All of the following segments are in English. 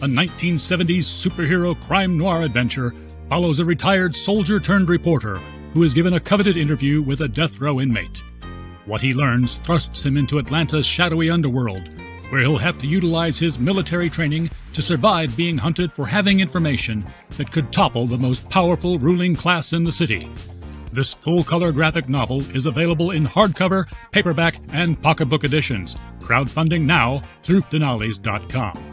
a 1970s superhero crime noir adventure, follows a retired soldier-turned-reporter who is given a coveted interview with a death row inmate. What he learns thrusts him into Atlanta's shadowy underworld, where he'll have to utilize his military training to survive being hunted for having information that could topple the most powerful ruling class in the city. This full-color graphic novel is available in hardcover, paperback, and pocketbook editions. Crowdfunding now through Dinales.com.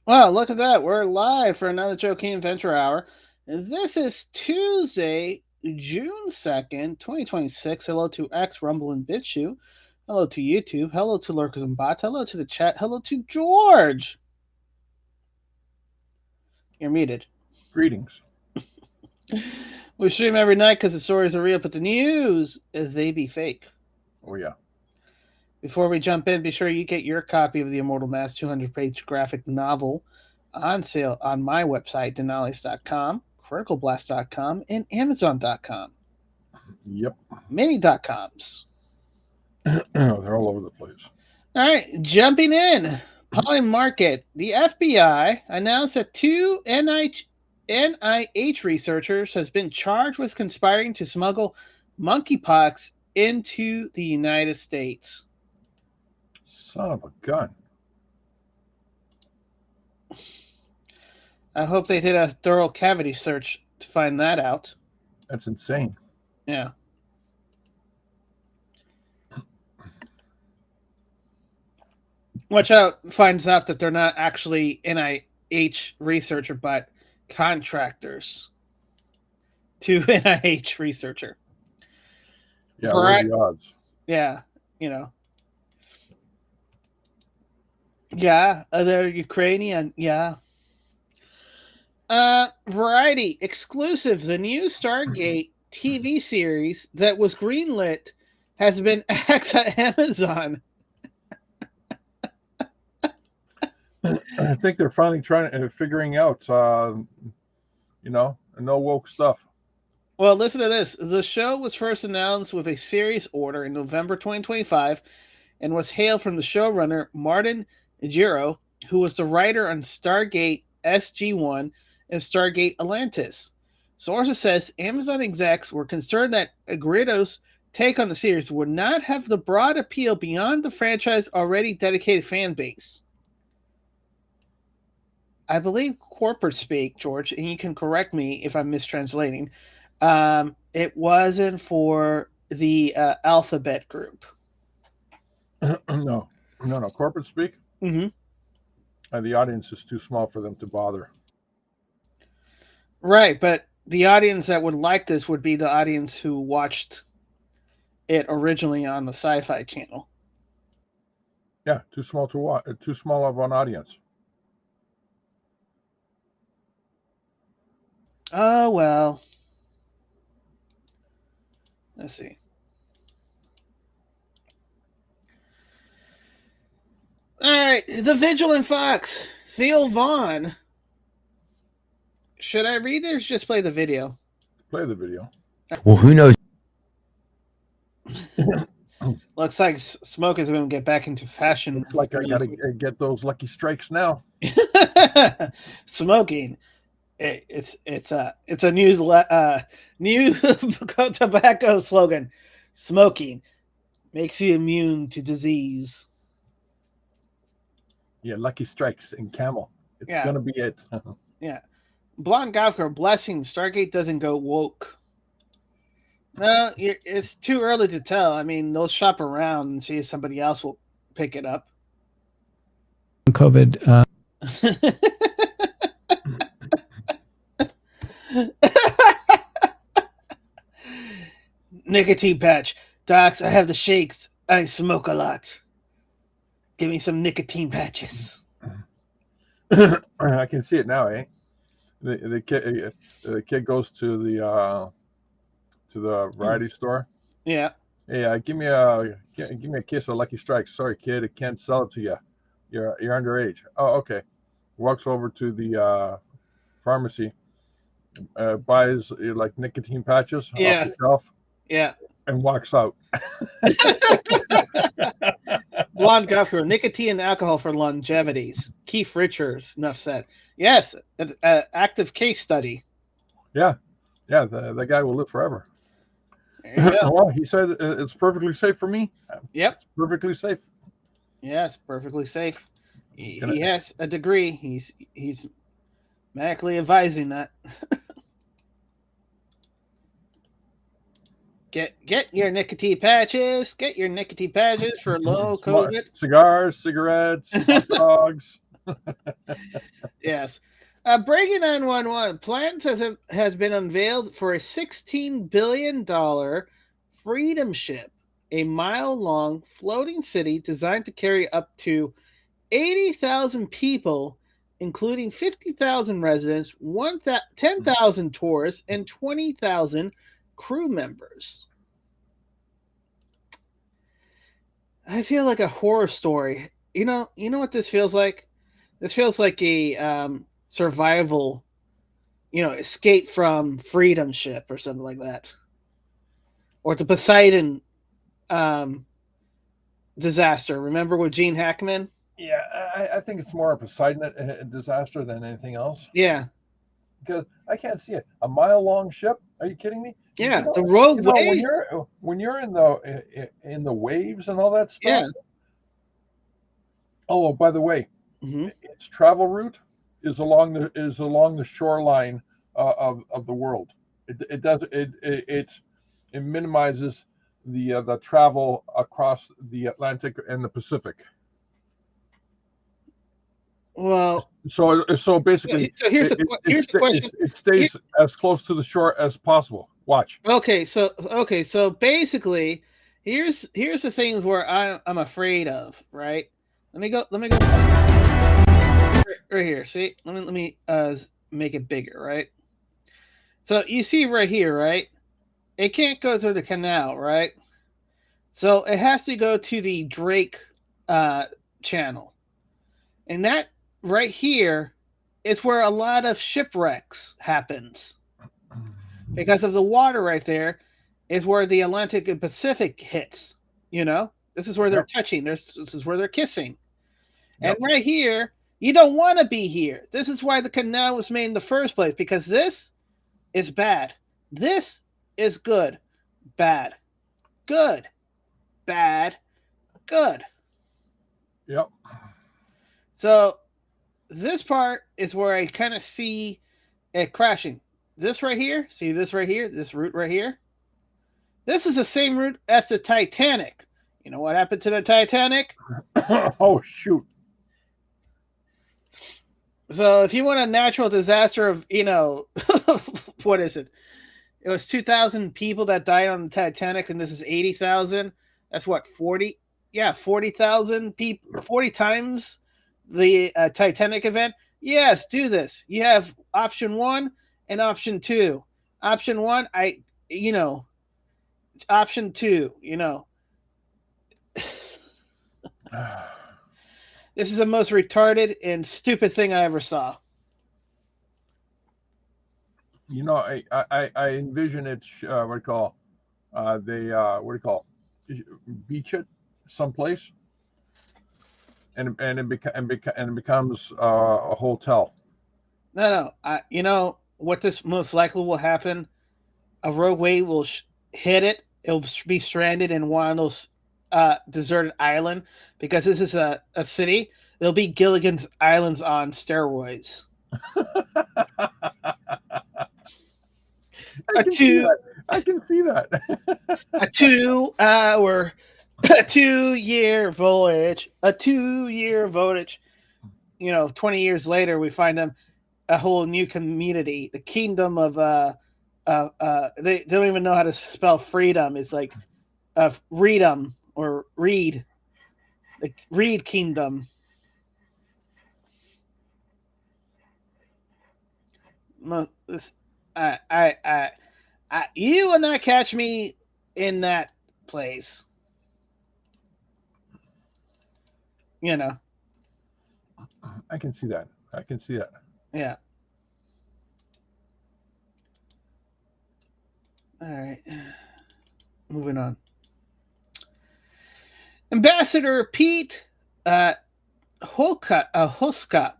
Wow, look at that. We're live for another Joaquin Venture Hour. This is Tuesday, June 2nd, 2026. Hello to X, Rumble, and BitChute. Hello to YouTube. Hello to Lurkers and Bots. Hello to the chat. Hello to George. You're muted. Greetings. We stream every night because the stories are real, but the news, they be fake. Oh, yeah. Before we jump in, be sure you get your copy of the Immortal Mass 200-page graphic novel on sale on my website, Dinales.com, CriticalBlast.com, and Amazon.com. Yep. Many.coms. They're all over the place. All right, jumping in. Polymarket. The FBI announced that two NIH researchers has been charged with conspiring to smuggle monkeypox into the United States. Son of a gun. I hope they did a thorough cavity search to find that out. That's insane. Yeah. Watch out, finds out that they're not actually NIH researcher, but contractors to NIH researcher. Yeah, what are the odds? Yeah, you know. Yeah, they're Ukrainian. Yeah. Variety exclusive. The new Stargate TV series that was greenlit has been axed at Amazon. I think they're finally figuring out, no woke stuff. Well, listen to this. The show was first announced with a series order in November 2025 and was hailed from the showrunner Martin Gero, who was the writer on Stargate SG-1 and Stargate Atlantis. Sources says Amazon execs were concerned that Agredo's take on the series would not have the broad appeal beyond the franchise's already dedicated fan base. I believe corporate speak, George, and you can correct me if I'm mistranslating. It wasn't for the Alphabet group. No. Corporate speak? Mm-hmm. The audience is too small for them to bother. Right, but the audience that would like this would be the audience who watched it originally on the Sci-Fi Channel. Yeah, too small to watch. Too small of an audience. Oh, well. Let's see. All right, the Vigilant Fox, Theo Vaughn. Should I read it or just play the video? Play the video. Well, who knows? Looks like Smoke is going to get back into fashion. Looks like I got to get those lucky strikes now. Smoking. It's a new tobacco slogan. Smoking makes you immune to disease. Yeah, lucky strikes in camel. It's gonna be it. Yeah. Blonde Gavker, blessings. Stargate doesn't go woke. No, it's too early to tell. I mean, they'll shop around and see if somebody else will pick it up. COVID. Nicotine patch. Docs, I have the shakes. I smoke a lot. Give me some nicotine patches. I can see it now, eh? The kid goes to the variety store. Yeah. Hey, give me a case of Lucky Strikes. Sorry, kid, I can't sell it to you. You're underage. Oh, okay. Walks over to the pharmacy, buys like nicotine patches off the shelf. Yeah. And walks out. Blonde Guffer, nicotine and alcohol for longevities. Keith Richards, enough said. Yes, an active case study. Yeah, the guy will live forever. Well, he said it's perfectly safe for me. Yep. It's perfectly safe. Yeah, it's perfectly safe. He has a degree. He's medically advising that. Get your nicotine patches. Get your nicotine patches for low COVID. Cigars, cigarettes, hot dogs. Yes. Breaking 911. Plans has been unveiled for a $16 billion Freedom Ship, a mile-long floating city designed to carry up to 80,000 people, including 50,000 residents, 10,000 tourists, and 20,000 crew members. I feel like a horror story. You know what this feels like? This feels like a survival, escape from Freedom Ship or something like that. Or the Poseidon disaster. Remember with Gene Hackman? Yeah, I think it's more a Poseidon disaster than anything else. Yeah. Because I can't see it. A mile-long ship? Are you kidding me? Yeah, the rogue waves. When you're in the waves and all that stuff. Yeah. Oh, by the way, its travel route is along the shoreline of the world. It minimizes the travel across the Atlantic and the Pacific. Well, so basically, here's the question. It stays as close to the shore as possible. Watch. Okay, so basically, here's the things where I'm afraid of. Right? Let me go. Right here. See, let me make it bigger. Right. So you see right here, right? It can't go through the canal, right? So it has to go to the Drake channel, and that right here is where a lot of shipwrecks happens. Because of the water right there is where the Atlantic and Pacific hits. This is where they're touching. This is where they're kissing. Yep. And right here, you don't want to be here. This is why the canal was made in the first place, because this is bad. This is good. Bad. Good. Bad. Good. Yep. So this part is where I kind of see it crashing. This right here, see this right here, this route right here. This is the same route as the Titanic. You know what happened to the Titanic? Oh, shoot. So if you want a natural disaster of, what is it? It was 2,000 people that died on the Titanic, and this is 80,000. That's what, 40? Yeah, 40,000 people, 40 times the Titanic event. Yes, do this. You have option 1 and option 2. Option 1, option 2, This is the most retarded and stupid thing I ever saw. I envision it. Beach it someplace, and it becomes a hotel. No. What this most likely will happen? A rogue wave will hit it. It'll be stranded in one of those deserted island, because this is a city. It'll be Gilligan's Islands on steroids. I can see that. A 2-year voyage. A 2-year voyage. 20 years later, we find them a whole new community, the kingdom of they don't even know how to spell freedom. It's like freedom or read, like read kingdom. This, you will not catch me in that place. You know. I can see that. Yeah. All right. Moving on. Ambassador Pete Huska,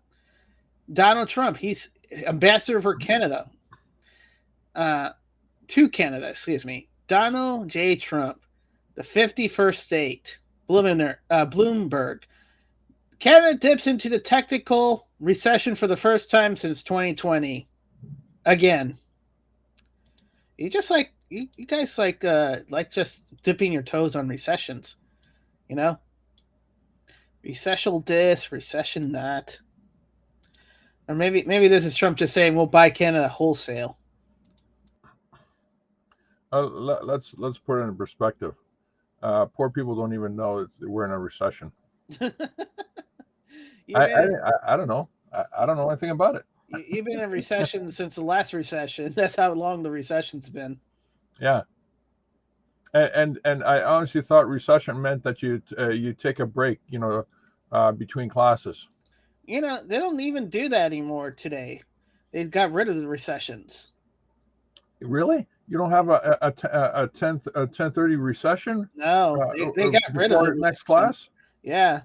Donald Trump. He's ambassador for Canada. To Canada, excuse me. Donald J. Trump, the 51st state, Bloomberg. Canada dips into the technical recession for the first time since 2020. Again. You just like you guys like just dipping your toes on recessions, you know? Recession this, recession that. Or maybe this is Trump just saying we'll buy Canada wholesale. Let's put it in perspective. Poor people don't even know that we're in a recession. I don't know. I don't know anything about it. You've been in recession since the last recession. That's how long the recession's been. Yeah. And I honestly thought recession meant that you take a break, between classes. They don't even do that anymore today. They got rid of the recessions. Really? You don't have a 10:30 recession? No, they got rid of the next class. Yeah,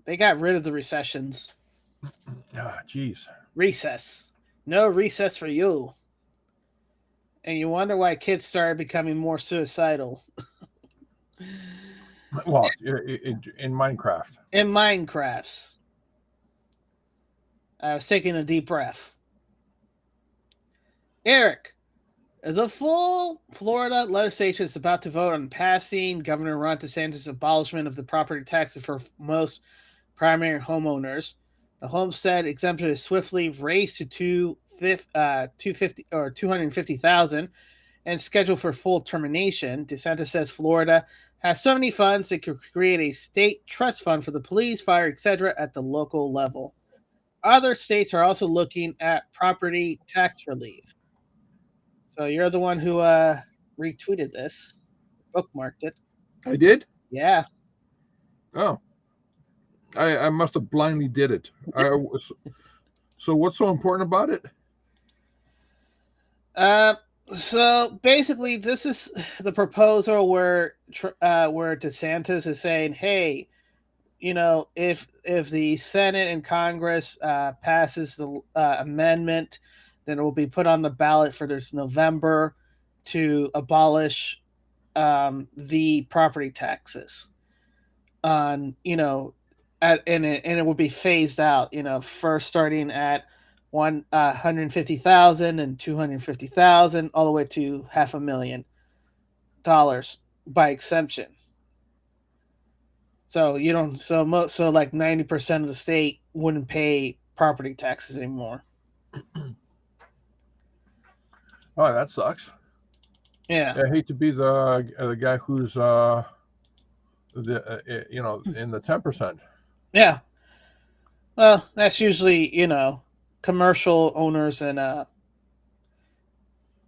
they got rid of the recessions. Ah, geez. Recess. No recess for you. And you wonder why kids started becoming more suicidal. Well, in Minecraft. In Minecraft. I was taking a deep breath. Eric, the full Florida legislature is about to vote on passing Governor Ron DeSantis' abolishment of the property taxes for most primary homeowners. The homestead exemption is swiftly raised to $250,000 and scheduled for full termination. DeSantis says Florida has so many funds it could create a state trust fund for the police, fire, etc. at the local level. Other states are also looking at property tax relief. So you're the one who retweeted this, bookmarked it. I did? Yeah. Oh. I must have blindly did it. So what's so important about it? So basically, this is the proposal where DeSantis is saying, "Hey, if the Senate and Congress passes the amendment, then it will be put on the ballot for this November to abolish the property taxes on and it will be phased out. First starting at $150,000 and $250,000 all the way to $500,000 by exemption. So you don't so like 90% of the state wouldn't pay property taxes anymore. Oh, that sucks. Yeah. I hate to be the guy who's in the 10%. Yeah. Well, that's usually, commercial owners and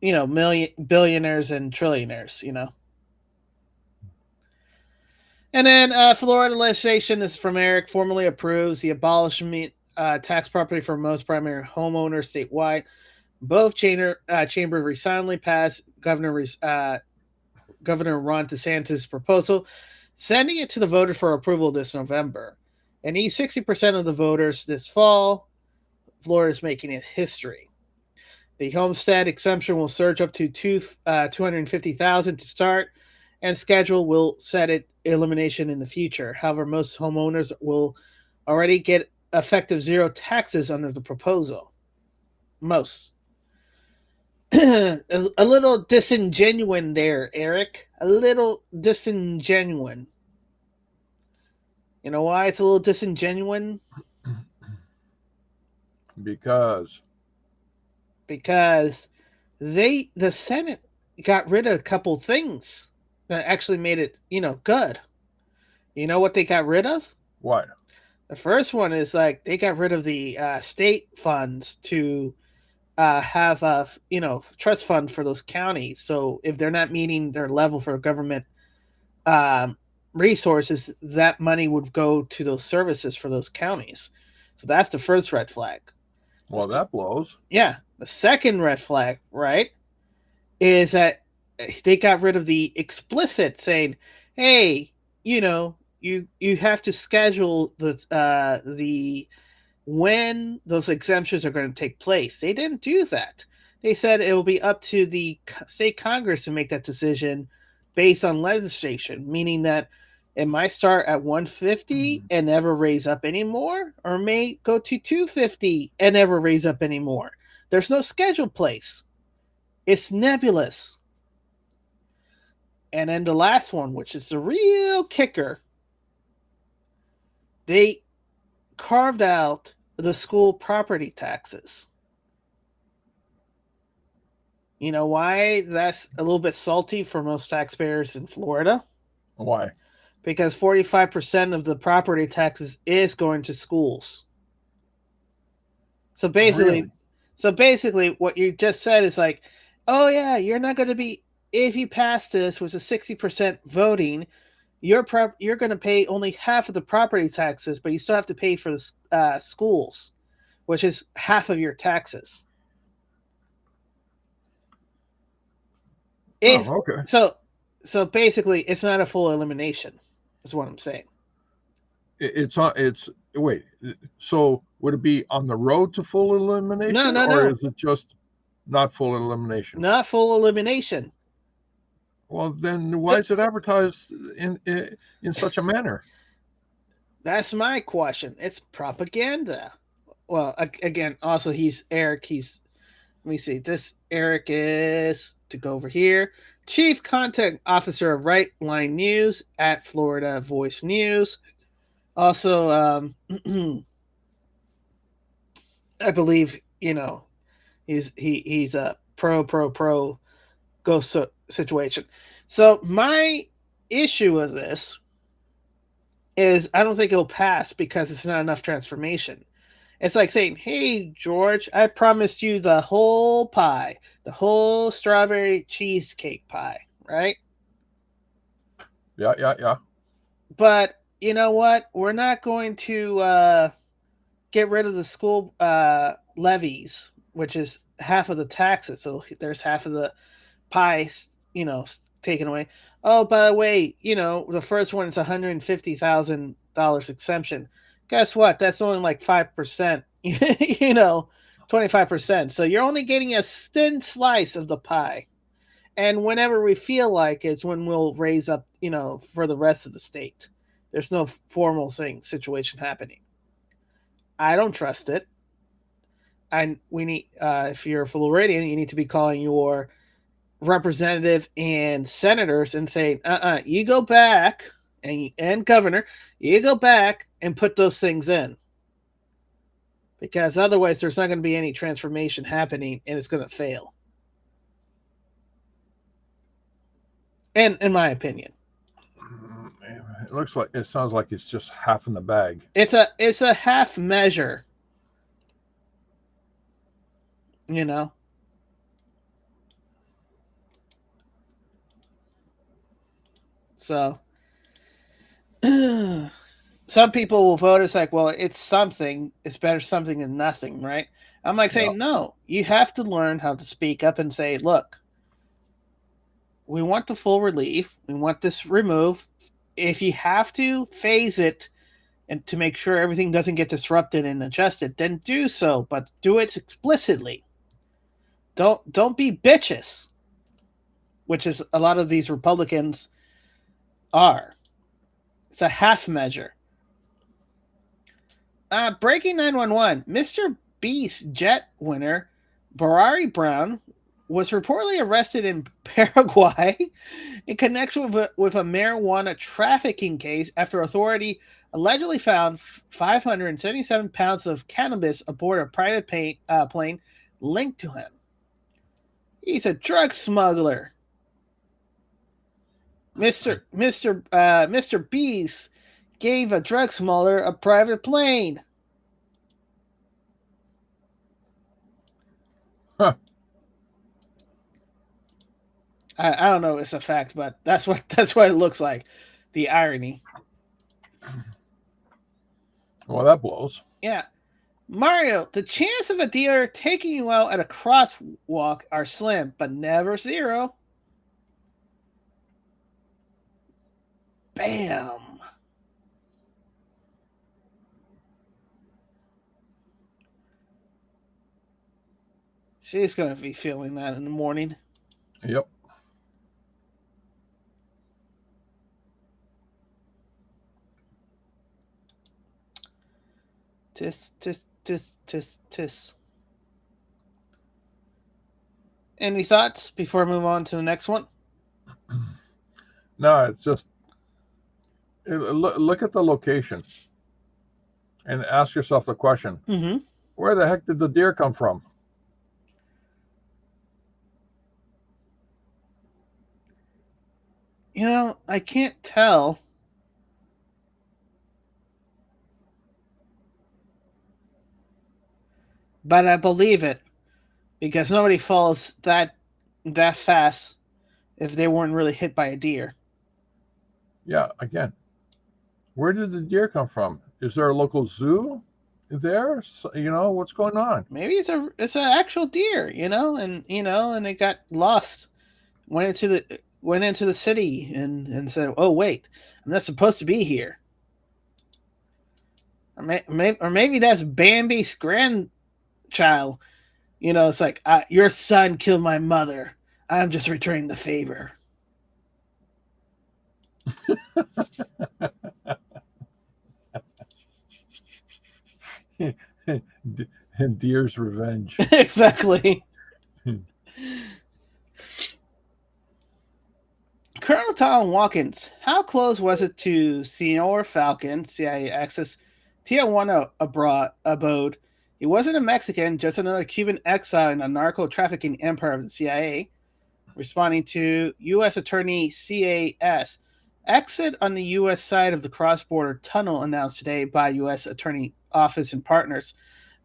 billionaires and trillionaires, And then Florida legislation is from Eric, formally approves the abolishment tax property for most primary homeowners statewide. Both chambers recently passed Governor Ron DeSantis' proposal, sending it to the voters for approval this November. And needs 60% of the voters this fall. Florida is making it history. The homestead exemption will surge up to $250,000 to start, and schedule will set it elimination in the future. However, most homeowners will already get effective zero taxes under the proposal. Most. A little disingenuine there, Eric. A little disingenuine. You know why it's a little disingenuine? Because the Senate got rid of a couple things that actually made it, good. You know what they got rid of? What? The first one is like they got rid of the state funds to have a trust fund for those counties. So if they're not meeting their level for government um, resources, that money would go to those services for those counties. So that's the first red flag. Well, that blows. Yeah. The second red flag, right, is that they got rid of the explicit saying, "Hey, you have to schedule the when those exemptions are going to take place." They didn't do that. They said it will be up to the state Congress to make that decision based on legislation, meaning that it might start at 150 and never raise up anymore, or may go to 250 and never raise up anymore. There's no scheduled place. It's nebulous. And then the last one, which is the real kicker, they carved out the school property taxes. You know why that's a little bit salty for most taxpayers in Florida? Why? Because 45% of the property taxes is going to schools. So basically, what you just said is like, oh yeah, you're not going to be, if you pass this with a 60% voting, you're going to pay only half of the property taxes, but you still have to pay for the schools, which is half of your taxes. Okay. So basically, it's not a full elimination, is what I'm saying. Wait. So would it be on the road to full elimination? No. Or is it just not full elimination? Not full elimination. Well, then why is it advertised in such a manner? That's my question. It's propaganda. Well, again, also he's Eric. Let me see. This Eric is, to go over here, Chief Content Officer of Right Line News at Florida Voice News. Also, I believe he's a pro ghost situation. So my issue with this is I don't think it'll pass because it's not enough transformation. It's like saying, "Hey, George, I promised you the whole pie, the whole strawberry cheesecake pie, right?" Yeah. But you know what? We're not going to get rid of the school levies, which is half of the taxes. So there's half of the pie, taken away. Oh, by the way, the first one is $150,000 exemption. Guess what? That's only like 5%, 25%. So you're only getting a thin slice of the pie. And whenever we feel like it's when we'll raise up, for the rest of the state. There's no formal situation happening. I don't trust it. And we need, if you're a Floridian, you need to be calling your representative and senators and saying, you go back, and governor, you go back and put those things in. Because otherwise there's not going to be any transformation happening and it's going to fail. And in my opinion. It sounds like it's just half in the bag. It's a half measure. So some people will vote. It's like, well, it's something. It's better something than nothing, right? I'm like saying, no, you have to learn how to speak up and say, look, we want the full relief. We want this removed. If you have to phase it and to make sure everything doesn't get disrupted and adjusted, then do so, but do it explicitly. Don't be bitches, which is a lot of these Republicans are. It's a half measure. Breaking 911. Mr. Beast jet winner Barari Brown was reportedly arrested in Paraguay in connection with a marijuana trafficking case after authority allegedly found 577 pounds of cannabis aboard a private plane linked to him. He's a drug smuggler. Mr. Beast gave a drug smuggler a private plane. Huh. I don't know if it's a fact, but that's what it looks like. The irony. Well, that blows. Yeah. Mario, the chance of a dealer taking you out at a crosswalk are slim, but never zero. Bam. She's going to be feeling that in the morning. Yep. Tis, tis, tis, tis, tis. Any thoughts before I move on to the next one? No, it's just look at the location and ask yourself the question: where the heck did the deer come from? You know, I can't tell. But I believe it. Because nobody falls that fast if they weren't really hit by a deer. Yeah, again, where did the deer come from? Is there a local zoo there? You know, what's going on? Maybe it's an actual deer, and it got lost. Went into the city and said, "Oh wait, I'm not supposed to be here." Or maybe that's Bambi's grandchild. It's like, your son killed my mother. I'm just returning the favor. Deer's revenge. Exactly. Colonel Tom Watkins, how close was it to Senor Falcon, CIA access Tijuana abode? He wasn't a Mexican, just another Cuban exile in a narco-trafficking empire of the CIA. Responding to U.S. Attorney CAS, exit on the U.S. side of the cross-border tunnel announced today by U.S. Attorney Office and partners.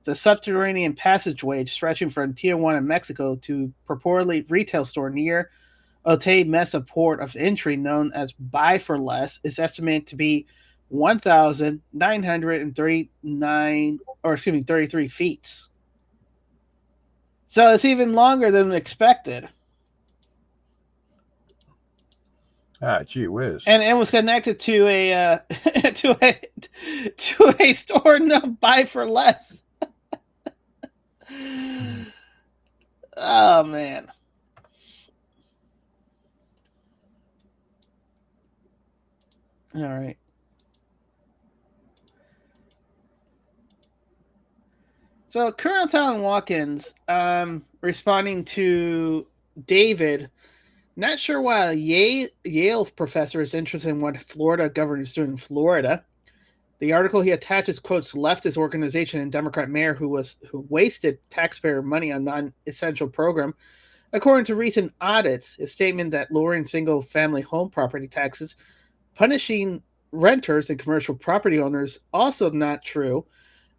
It's a subterranean passageway stretching from Tijuana, Mexico, to purportedly retail store near Otay Mesa port of entry, known as Buy for Less, is estimated to be 33 feet. So it's even longer than expected. Gee whiz. And it was connected to a to a store known Buy for Less. Oh man. All right. So Colonel Tom Watkins, responding to David, not sure why a Yale professor is interested in what Florida governor is doing in Florida. The article he attaches quotes leftist organization and Democrat mayor who wasted taxpayer money on non-essential program. According to recent audits, his statement that lowering single-family home property taxes, punishing renters and commercial property owners, also not true.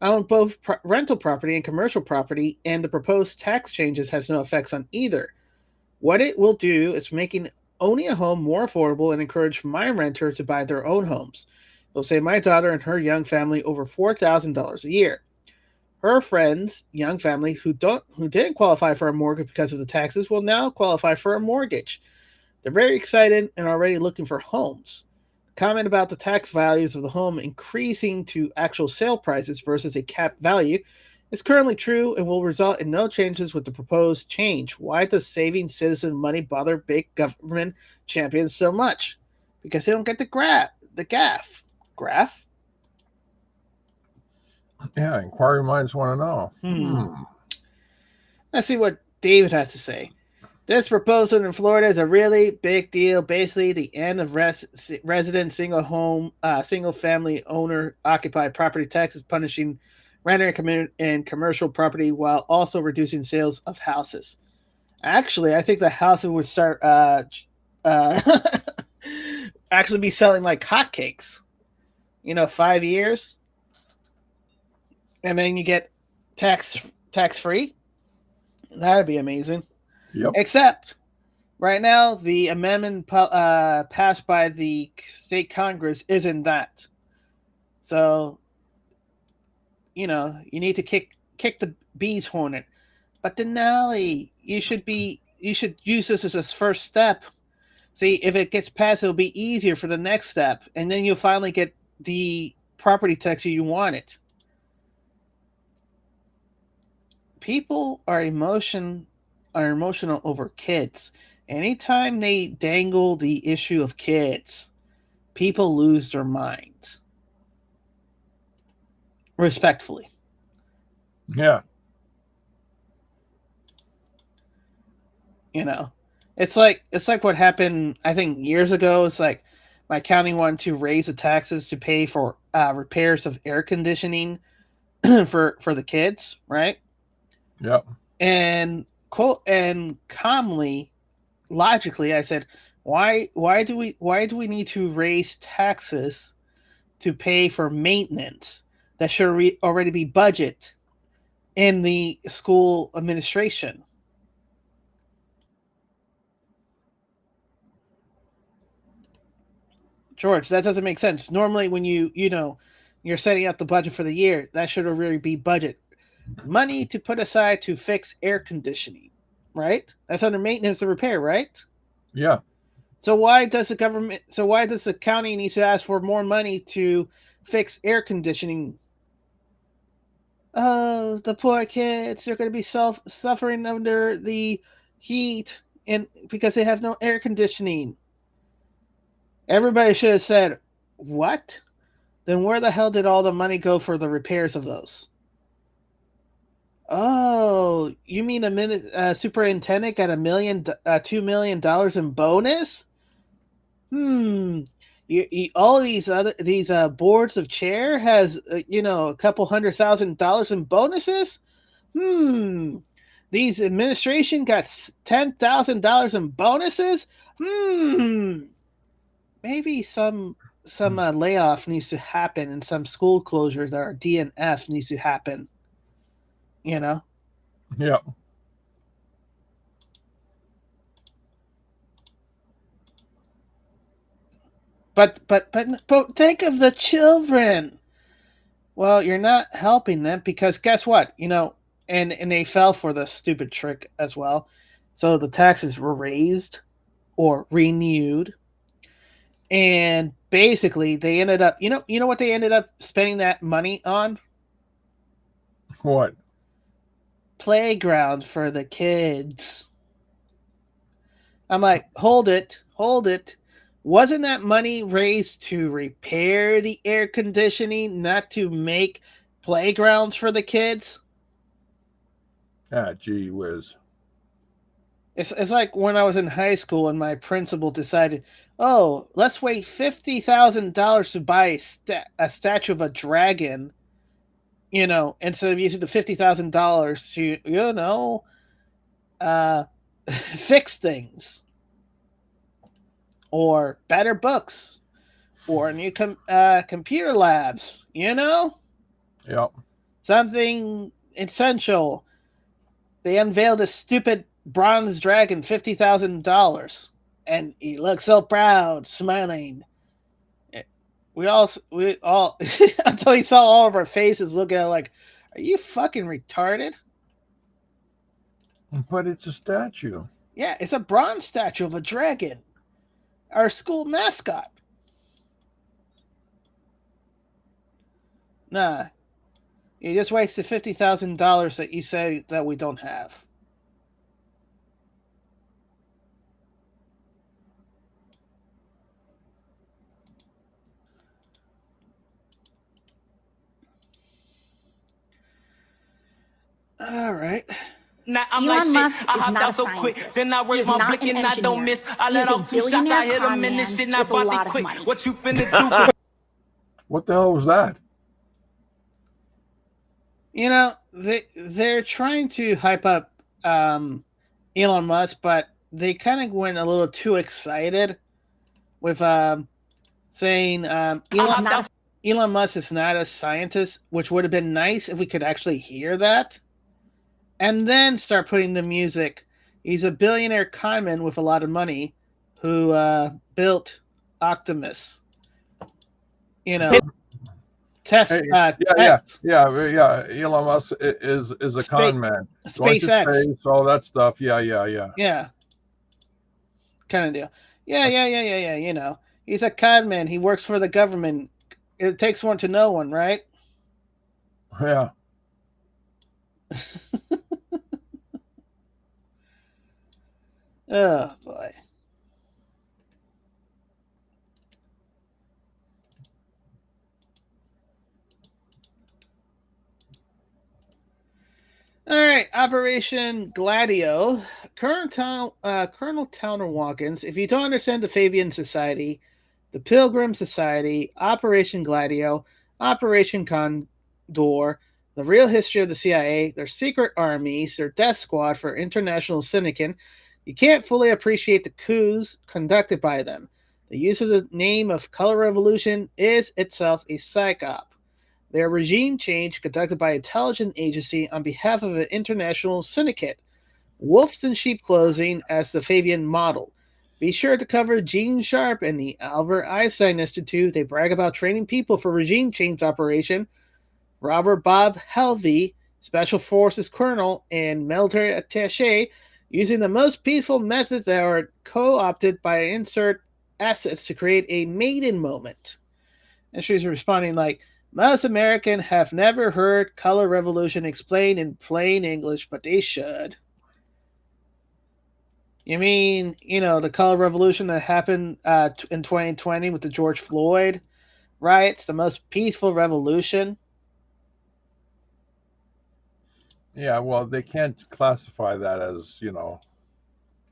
On both rental property and commercial property, and the proposed tax changes has no effects on either. What it will do is making owning a home more affordable and encourage my renters to buy their own homes. It'll save my daughter and her young family over $4,000 a year. Her friends, young families who didn't qualify for a mortgage because of the taxes will now qualify for a mortgage. They're very excited and already looking for homes. Comment about the tax values of the home increasing to actual sale prices versus a capped value is currently true and will result in no changes with the proposed change. Why does saving citizen money bother big government champions so much? Because they don't get the gaff. Graph? Yeah, inquiry minds want to know. Let's see what David has to say. This proposal in Florida is a really big deal. Basically, the end of resident single family owner occupied property taxes, punishing renter and commercial property while also reducing sales of houses. Actually, I think the house would start actually be selling like hotcakes. 5 years, and then you get tax free. That'd be amazing. Yep. Except right now, the amendment passed by the state Congress isn't that. So, you need to kick the bee's hornet. But Denali, you should use this as a first step. See, if it gets passed, it'll be easier for the next step, and then you'll finally get the property tax you wanted. People are emotional over kids. Anytime they dangle the issue of kids, people lose their minds. Respectfully. Yeah. It's like what happened, I think, years ago. It's like my county wanted to raise the taxes to pay for repairs of air conditioning for the kids, right? Yep. And calmly, logically, I said, why do we need to raise taxes to pay for maintenance that should already be budget in the school administration? George, that doesn't make sense. Normally, when you're setting out the budget for the year, that should already be budget money to put aside to fix air conditioning, right? That's under maintenance and repair, right? Yeah. So why does the county need to ask for more money to fix air conditioning? Oh, the poor kids, they're going to be suffering under the heat and because they have no air conditioning. Everybody should have said, what? Then where the hell did all the money go for the repairs of those? Oh, you mean a superintendent got $2 million in bonus? All these boards of chair has a couple $100,000 in bonuses. These administration got $10,000 in bonuses. Maybe some layoff needs to happen and some school closures or DNF needs to happen. Yeah. But think of the children. Well, you're not helping them because guess what? And they fell for the stupid trick as well. So the taxes were raised or renewed. And basically they ended up, you know what they ended up spending that money on? What? Playground for the kids. I'm like, hold it. Wasn't that money raised to repair the air conditioning, not to make playgrounds for the kids? Gee whiz. It's like when I was in high school and my principal decided, oh, let's wait $50,000 to buy a statue of a dragon, instead of using the $50,000 to, fix things. Or better books, or new computer labs, Yep. Something essential. They unveiled a stupid bronze dragon, $50,000, and he looks so proud, smiling. We all until he saw all of our faces looking at it like, are you fucking retarded? But it's a statue. Yeah, it's a bronze statue of a dragon. Our school mascot. Nah. You just wasted $50,000 that you say that we don't have. All right. Now I'm Elon like Musk shit, I hopped out so quick. Then I raised my blick and I don't miss. I let off 2 shots, I hit him in this shit and I bought it quick. What you finna do? What the hell was that? They're trying to hype up Elon Musk, but they kind of went a little too excited with saying Elon Musk is not a scientist, which would have been nice if we could actually hear that. And then start putting the music. He's a billionaire conman with a lot of money who built Optimus. You know, Tesla. Elon Musk is a con man. SpaceX, space, all that stuff. Yeah. Kind of deal. Yeah. You know, he's a con man. He works for the government. It takes one to know one, right? Yeah. Oh boy. All right, Operation Gladio. Colonel Towner Watkins. If you don't understand the Fabian Society, the Pilgrim Society, Operation Gladio, Operation Condor, the real history of the CIA, their secret armies, their death squad for international syndicate, you can't fully appreciate the coups conducted by them. The use of the name of Color Revolution is itself a psyop. Their regime change conducted by an intelligence agency on behalf of an international syndicate. Wolves in sheep clothing as the Fabian model. Be sure to cover Gene Sharp and the Albert Einstein Institute. They brag about training people for regime change operation. Robert Bob Helvey, Special Forces Colonel and military attaché, using the most peaceful methods that are co-opted by insert assets to create a maiden moment. And she's responding like, most Americans have never heard Color Revolution explained in plain English, but they should. You mean, you know, the Color Revolution that happened in 2020 with the George Floyd riots, the most peaceful revolution? Yeah, well, they can't classify that as, you know,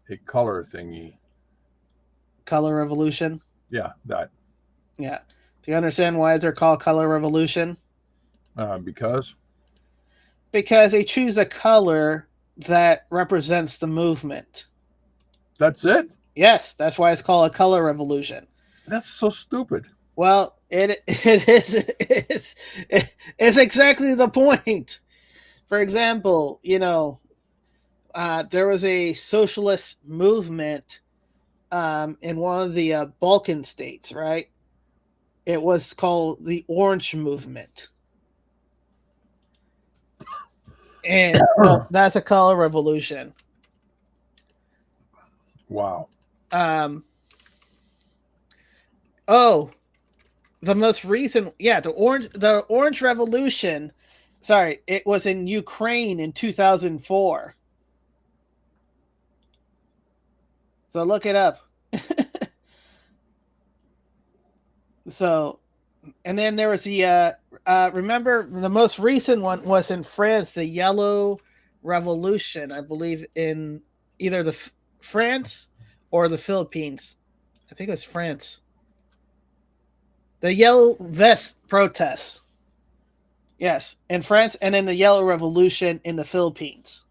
a color thingy. Color Revolution? Yeah, that. Yeah. Do you understand why they're called Color Revolution? Because? Because they choose a color that represents the movement. That's it? Yes, that's why it's called a color revolution. That's so stupid. Well, it is. It's exactly the point. For example, you know, there was a socialist movement in one of the Balkan states, right? It was called the Orange Movement. And so that's a color revolution. Wow. The most recent, the Orange Revolution. Sorry, it was in Ukraine in 2004. So look it up. So, and then there was the remember the most recent one was in France, the Yellow Revolution, I believe, in either the France or the Philippines. I think it was France. The Yellow Vest protests. Yes, in France, and then the Yellow Revolution in the Philippines.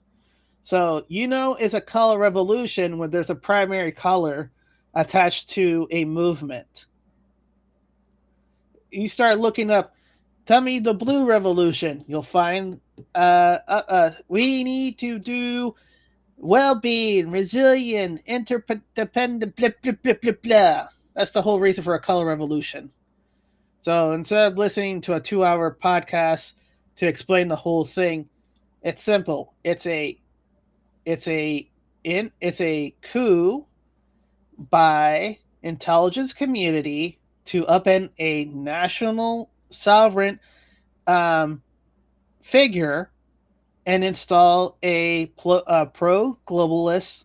So, you know, it's a color revolution when there's a primary color attached to a movement. You start looking up, tell me the Blue Revolution. You'll find we need to do well-being, resilient, interdependent, blah, blah, blah, blah, blah. That's the whole reason for a color revolution. So instead of listening to a 2-hour podcast to explain the whole thing, it's simple. It's a coup by intelligence community to upend a national sovereign figure and install a pro-globalist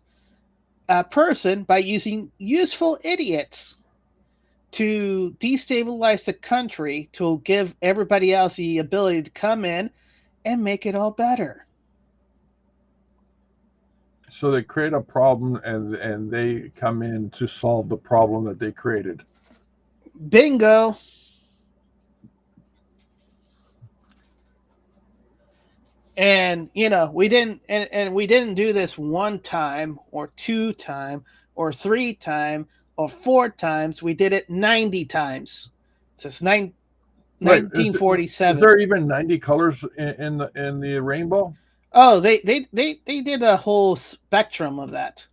person by using useful idiots to destabilize the country to give everybody else the ability to come in and make it all better. So they create a problem and they come in to solve the problem that they created. Bingo. And we didn't, and we didn't do this one time or 2 time or 3 time or 4 times. We did it 90 times since 1947. Is there even 90 colors in the rainbow? Oh, they did a whole spectrum of that.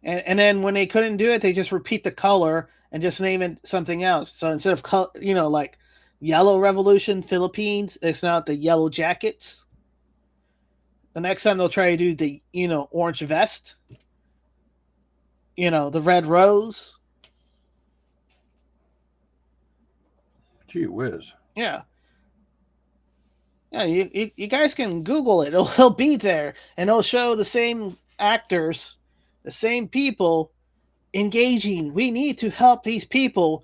And then when they couldn't do it, they just repeat the color and just name it something else. So instead of like Yellow Revolution Philippines, it's now the Yellow Jackets. The next time they'll try to do the Orange Vest. The Red Rose. Gee whiz. Yeah. Yeah, you guys can Google it. It'll be there, and it'll show the same actors, the same people engaging. We need to help these people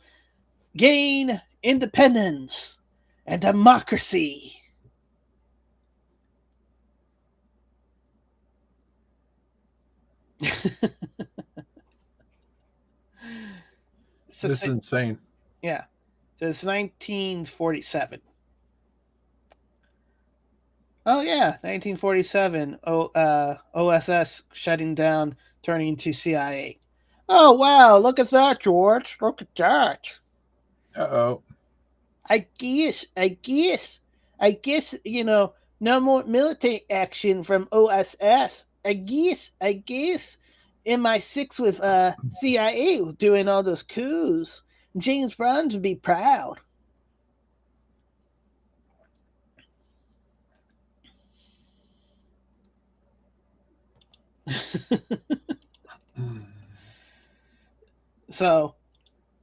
gain independence and democracy. This is insane. Yeah. So it's 1947. Oh yeah, 1947. OSS shutting down, turning to CIA. Oh wow, look at that, George. Look at that. Uh-oh. I guess, no more military action from OSS. I guess MI6 with CIA doing all those coups. James Bond would be proud. So,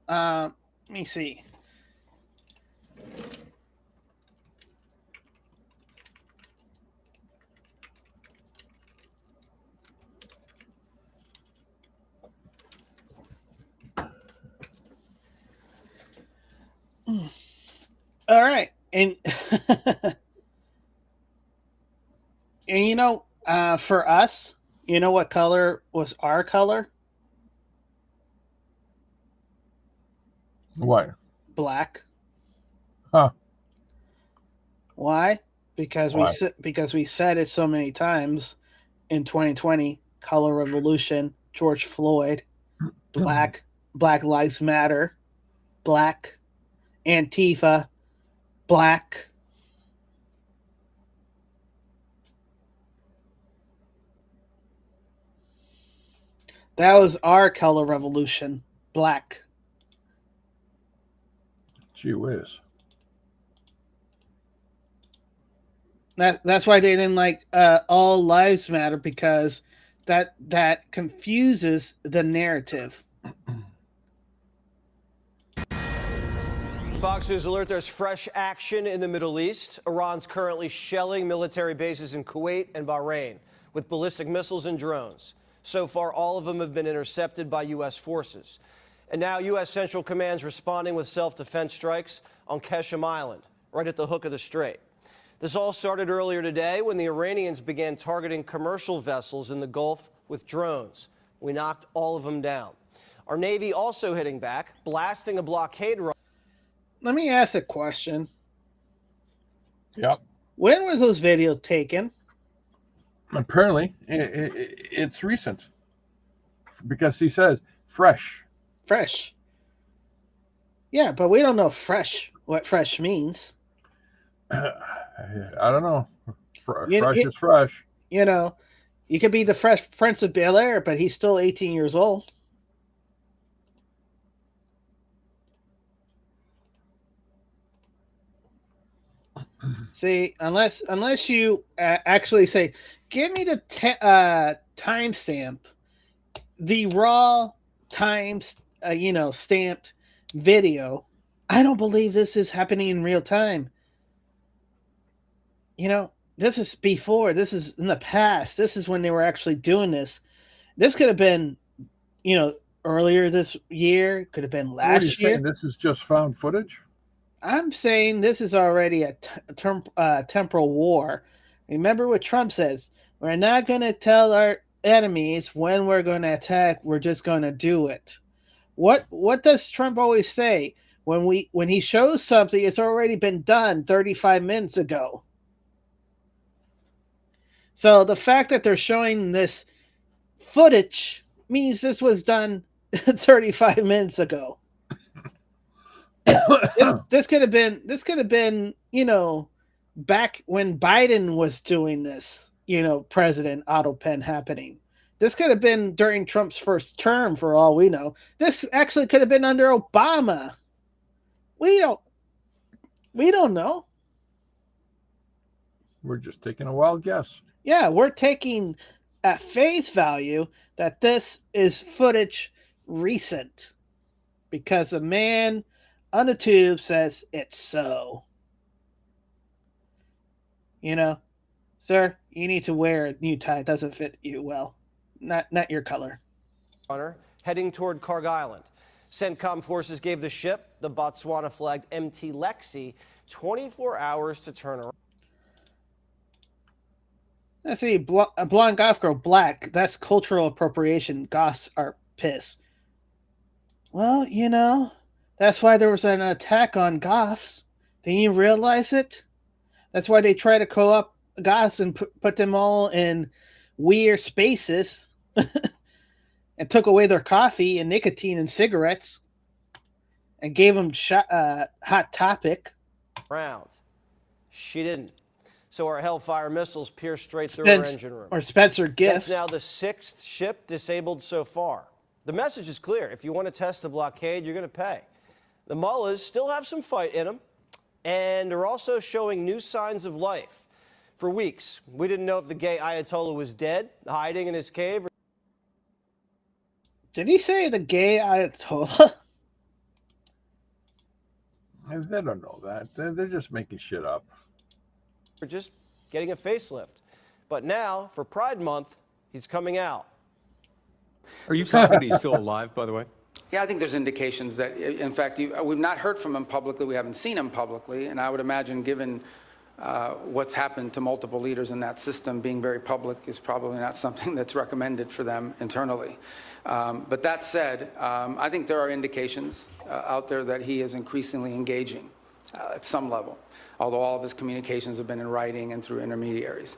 let me see. All right, and and for us, what color was our color? What? Black. Huh. Why? Because we said it so many times in 2020. Color revolution. George Floyd. Black. Black Lives Matter. Black. Antifa. Black. That was our color revolution. Black. Gee whiz. That's why they didn't like all lives matter, because that confuses the narrative. Fox News alert, there's fresh action in the Middle East. Iran's currently shelling military bases in Kuwait and Bahrain with ballistic missiles and drones. So far, all of them have been intercepted by U.S. forces. And now U.S. Central Command's responding with self-defense strikes on Qeshm Island, right at the hook of the strait. This all started earlier today when the Iranians began targeting commercial vessels in the Gulf with drones. We knocked all of them down. Our Navy also hitting back, blasting a blockade run. Let me ask a question. Yep. When was those videos taken? Apparently, it's recent. Because he says fresh. Fresh. Yeah, but we don't know what fresh means. I don't know. Fresh is fresh. You could be the Fresh Prince of Bel-Air, but he's still 18 years old. See, unless you actually say, give me the timestamp, the raw times, stamped video, I don't believe this is happening in real time. This is before. This is in the past. This is when they were actually doing this. This could have been, earlier this year. Could have been last year. This is just found footage? I'm saying this is already a temporal war. Remember what Trump says. We're not going to tell our enemies when we're going to attack. We're just going to do it. What does Trump always say? When he shows something, it's already been done 35 minutes ago. So the fact that they're showing this footage means this was done 35 minutes ago. This could have been, back when Biden was doing this, President auto pen happening. This could have been during Trump's first term, for all we know. This actually could have been under Obama. We don't know. We're just taking a wild guess. Yeah, we're taking at face value that this is footage recent because the man on the tube says it's so. Sir, you need to wear a new tie. It doesn't fit you well. Not your color. Heading toward Carg Island. CENTCOM forces gave the ship, the Botswana-flagged MT Lexi, 24 hours to turn around. Let's see, a blonde goth girl, black. That's cultural appropriation. Goths are pissed. Well, that's why there was an attack on goths. Didn't you realize it? That's why they try to co-op goths and put them all in weird spaces and took away their coffee and nicotine and cigarettes and gave them Hot Topic. Round. She didn't. So our Hellfire missiles pierced straight through her engine room. Or Spencer Gifts. That's now the 6th ship disabled so far. The message is clear. If you want to test the blockade, you're going to pay. The mullahs still have some fight in them, and they're also showing new signs of life. For weeks, we didn't know if the gay Ayatollah was dead, hiding in his cave. Did he say the gay Ayatollah? They don't know that. They're just making shit up. We're just getting a facelift. But now, for Pride Month, he's coming out. Are you confident he's still alive, by the way? Yeah, I think there's indications that, in fact, we've not heard from him publicly. We haven't seen him publicly. And I would imagine, given what's happened to multiple leaders in that system, being very public is probably not something that's recommended for them internally. But that said, I think there are indications out there that he is increasingly engaging at some level, although all of his communications have been in writing and through intermediaries.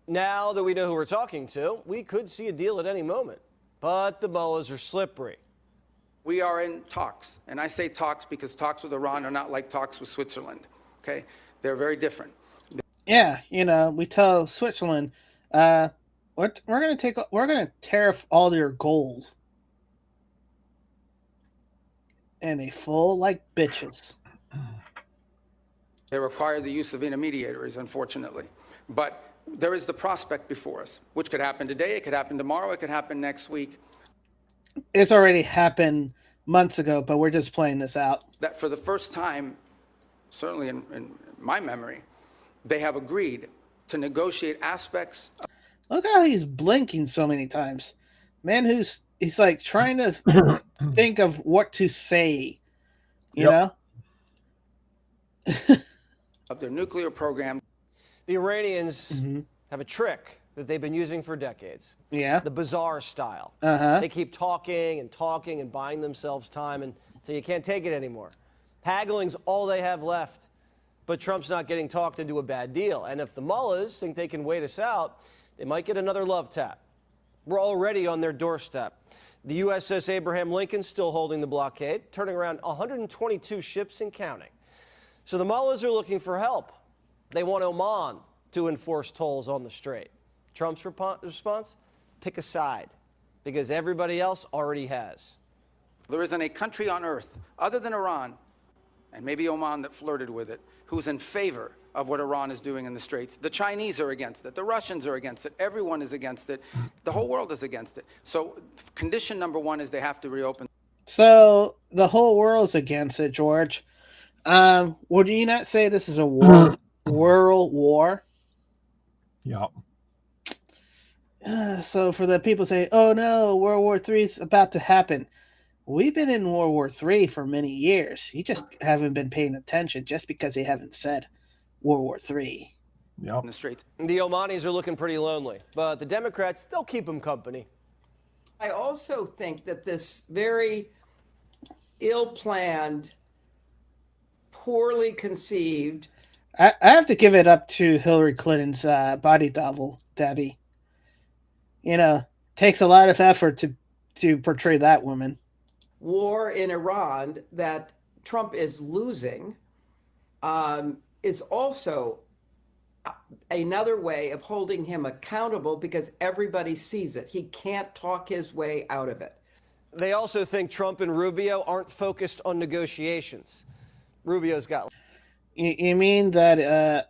Now that we know who we're talking to, we could see a deal at any moment. But the mullahs are slippery. We are in talks, and I say talks because talks with Iran are not like talks with Switzerland, okay? They're very different. Yeah, we tell Switzerland, we're gonna tariff all your gold. And they fall like bitches. They require the use of intermediaries, unfortunately. But there is the prospect before us, which could happen today, it could happen tomorrow, it could happen next week. It's already happened months ago, but we're just playing this out. That for the first time, certainly in my memory, they have agreed to negotiate aspects. Look how he's blinking so many times. Man, he's like trying to think of what to say, you know? Of their nuclear program. The Iranians have a trick that they've been using for decades. Yeah. The bizarre style. They keep talking and talking and buying themselves time until you can't take it anymore. Haggling's all they have left. But Trump's not getting talked into a bad deal. And if the mullahs think they can wait us out, they might get another love tap. We're already on their doorstep. The USS Abraham Lincoln's still holding the blockade, turning around 122 ships and counting. So the mullahs are looking for help. They want Oman to enforce tolls on the strait. Trump's response? Pick a side, because everybody else already has. There isn't a country on earth, other than Iran, and maybe Oman that flirted with it, who's in favor of what Iran is doing in the Straits. The Chinese are against it. The Russians are against it. Everyone is against it. The whole world is against it. So condition number one is they have to reopen. So the whole world's against it, George. Would you not say this is a world war? Yeah. So for the people say, oh no, World War III is about to happen. We've been in World War III for many years. You just haven't been paying attention just because they haven't said World War III. Yep. In the Straits. The Omanis are looking pretty lonely, but the Democrats, they'll keep them company. I also think that this very ill-planned poorly conceived. I have to give it up to Hillary Clinton's body double, Debbie. Takes a lot of effort to portray that woman. War in Iran that Trump is losing is also another way of holding him accountable because everybody sees it. He can't talk his way out of it. They also think Trump and Rubio aren't focused on negotiations. Rubio's got... You mean that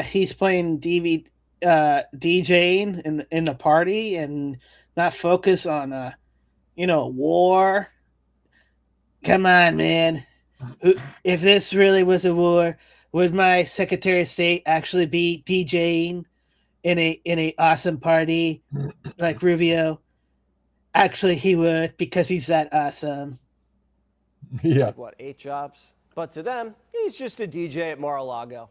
he's playing DJing in the party and not focus on war? Come on, man. If this really was a war, would my Secretary of State actually be DJing in a awesome party like Rubio? Actually, he would, because he's that awesome. Yeah. 8 jobs? But to them, he's just a DJ at Mar-a-Lago.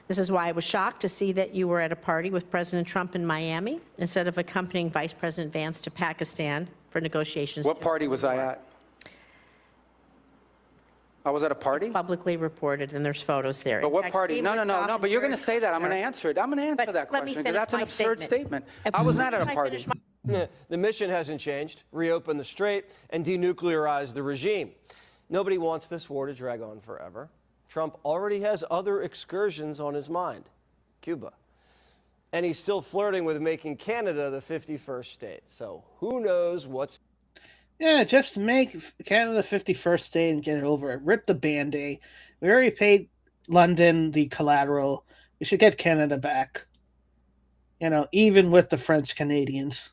This is why I was shocked to see that you were at a party with President Trump in Miami instead of accompanying Vice President Vance to Pakistan for negotiations. What party was I at? I was at a party? It's publicly reported, and there's photos there. But what party? No, but you're going to say that. I'm going to answer it. I'm going to answer that question because that's an absurd statement. I was not at a party. The mission hasn't changed. Reopen the strait and denuclearize the regime. Nobody wants this war to drag on forever. Trump already has other excursions on his mind. Cuba. And he's still flirting with making Canada the 51st state. So who knows what's... Yeah, just make Canada the 51st state and get it over it. Rip the Band-Aid. We already paid London the collateral. We should get Canada back. Even with the French Canadians.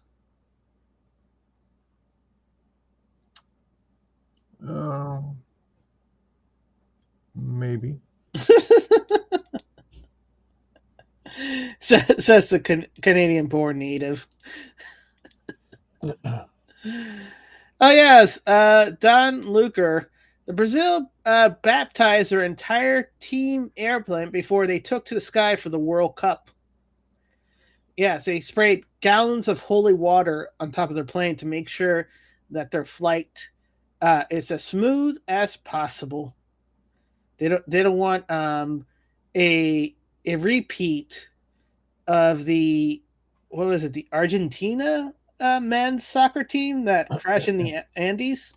Maybe. Says the Canadian-born native. Oh, yes. Don Luker. The Brazil baptized their entire team airplane before they took to the sky for the World Cup. Yes, they sprayed gallons of holy water on top of their plane to make sure that their flight is as smooth as possible. They don't want a repeat of the Argentina men's soccer team that crashed in the Andes.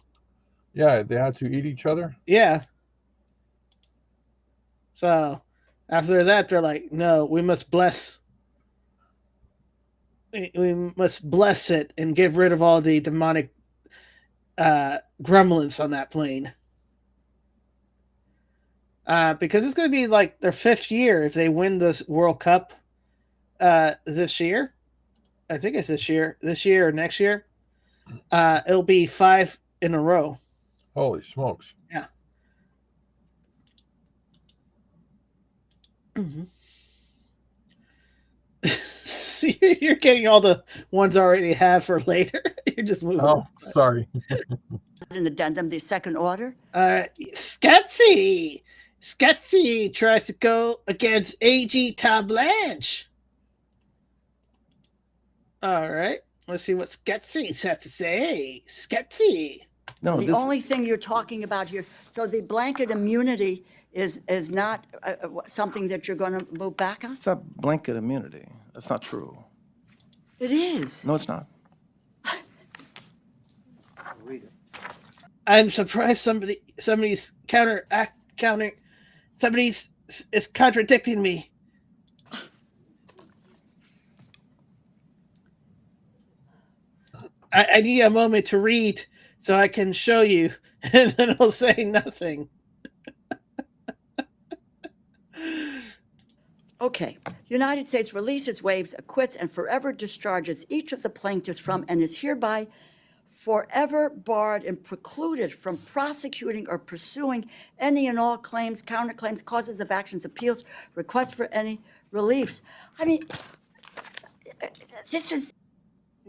Yeah, they had to eat each other. Yeah. So after that, they're like, no, we must bless it and get rid of all the demonic gremlins on that plane. Because it's going to be like their 5th year if they win this World Cup this year. I think it's this year or next year. It'll be 5 in a row. Holy smokes. Yeah. Mm-hmm. See, you're getting all the ones I already have for later. You're just moving. Oh, sorry. An addendum, the second order. Sketsy tries to go against AG Tom Blanche. All right, let's see what Sketsy has to say. Sketsy. No, the only thing you're talking about here, so the blanket immunity is not something that you're going to move back on? It's not blanket immunity. That's not true. It is. No, it's not. I'm surprised somebody's somebody's is contradicting me. I need a moment to read so I can show you, and then I'll say nothing. Okay. United States releases, waives, acquits, and forever discharges each of the plaintiffs from and is hereby forever barred and precluded from prosecuting or pursuing any and all claims, counterclaims, causes of actions, appeals, requests for any reliefs. I mean, this is...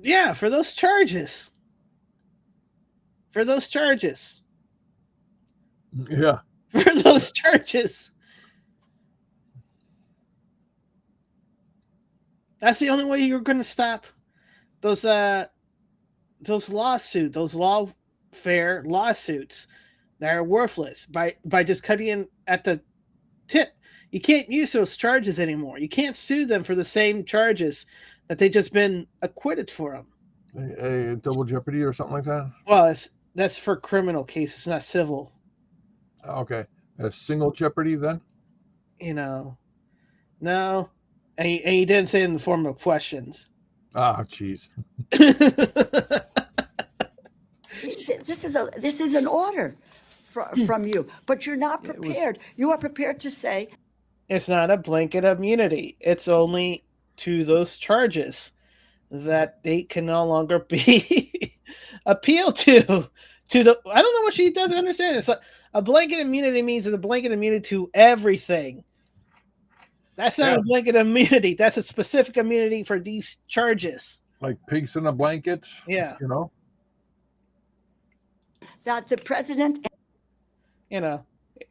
Yeah, for those charges. Yeah. For those charges. That's the only way you're going to stop those lawsuits that are worthless by just cutting in at the tip. You can't use those charges anymore. You can't sue them for the same charges that they just been acquitted for them. A double jeopardy or something like that? Well, that's for criminal cases, not civil. Okay. A single jeopardy then? No. And you didn't say it in the form of questions. Ah, jeez. This is an order from you, but you're not prepared. You are prepared to say it's not a blanket immunity. It's only to those charges that they can no longer be appealed to the. I don't know what she doesn't understand. It's a blanket immunity means a blanket immunity to everything. That's not a blanket immunity. That's a specific immunity for these charges. Like pigs in a blanket. Yeah. That the president.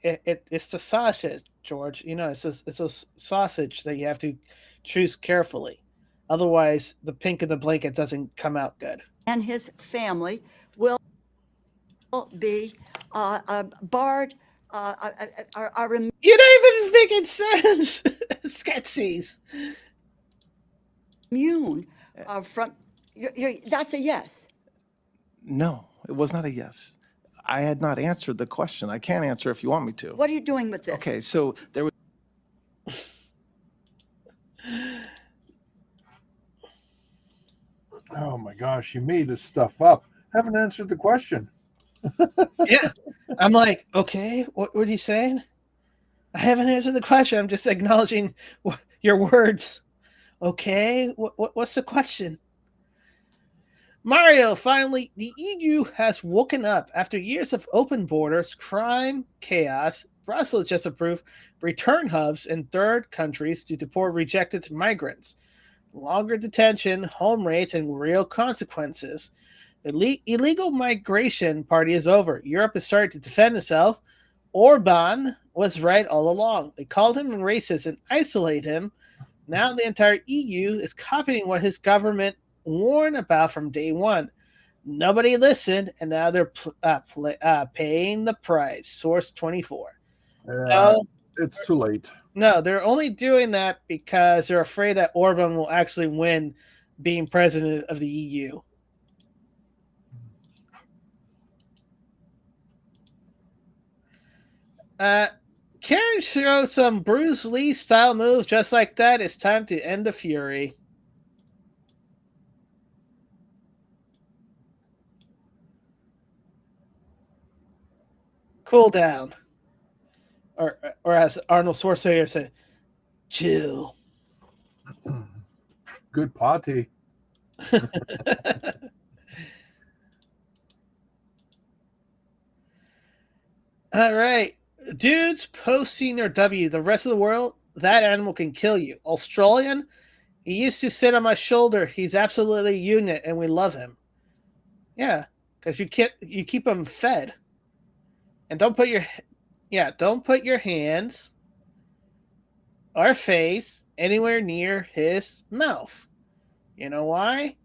It's the sausage, George. It's a sausage that you have to choose carefully. Otherwise, the pink of the blanket doesn't come out good. And his family will be barred. You're not even making sense, Sketches. Immune from. That's a yes. No, it was not a yes. I had not answered the question. I can't answer if you want me to. What are you doing with this? Okay, so there was. Oh my gosh, you made this stuff up. Haven't answered the question. Yeah. I'm like, okay, what are you saying? I haven't answered the question. I'm just acknowledging your words. Okay, what's the question? Mario, finally, the EU has woken up. After years of open borders, crime, chaos, Brussels just approved return hubs in third countries to deport rejected migrants. Longer detention, home rates, and real consequences. The illegal migration party is over. Europe is starting to defend itself. Orban was right all along. They called him racist and isolate him. Now the entire EU is copying what his government warned about from day one. Nobody listened, and now they're paying the price. Source 24. It's too late. No, they're only doing that because they're afraid that Orban will actually win being president of the EU. Can show some Bruce Lee style moves just like that. It's time to end the fury. Cool down. Or as Arnold Schwarzenegger said, chill. Good party. All right. Dudes posting their W. The rest of the world, that animal can kill you. Australian, he used to sit on my shoulder. He's absolutely a unit, and we love him. Yeah, because you keep him fed. And don't put your hands or face anywhere near his mouth. You know why?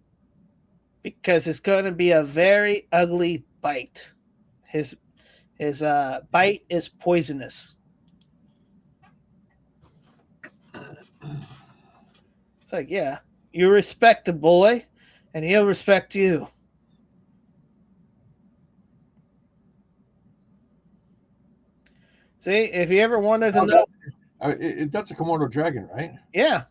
Because it's going to be a very ugly bite. His bite is poisonous. It's like, yeah, you respect the boy, and he'll respect you. See, if you ever wanted to know... That's a Komodo dragon, right? Yeah.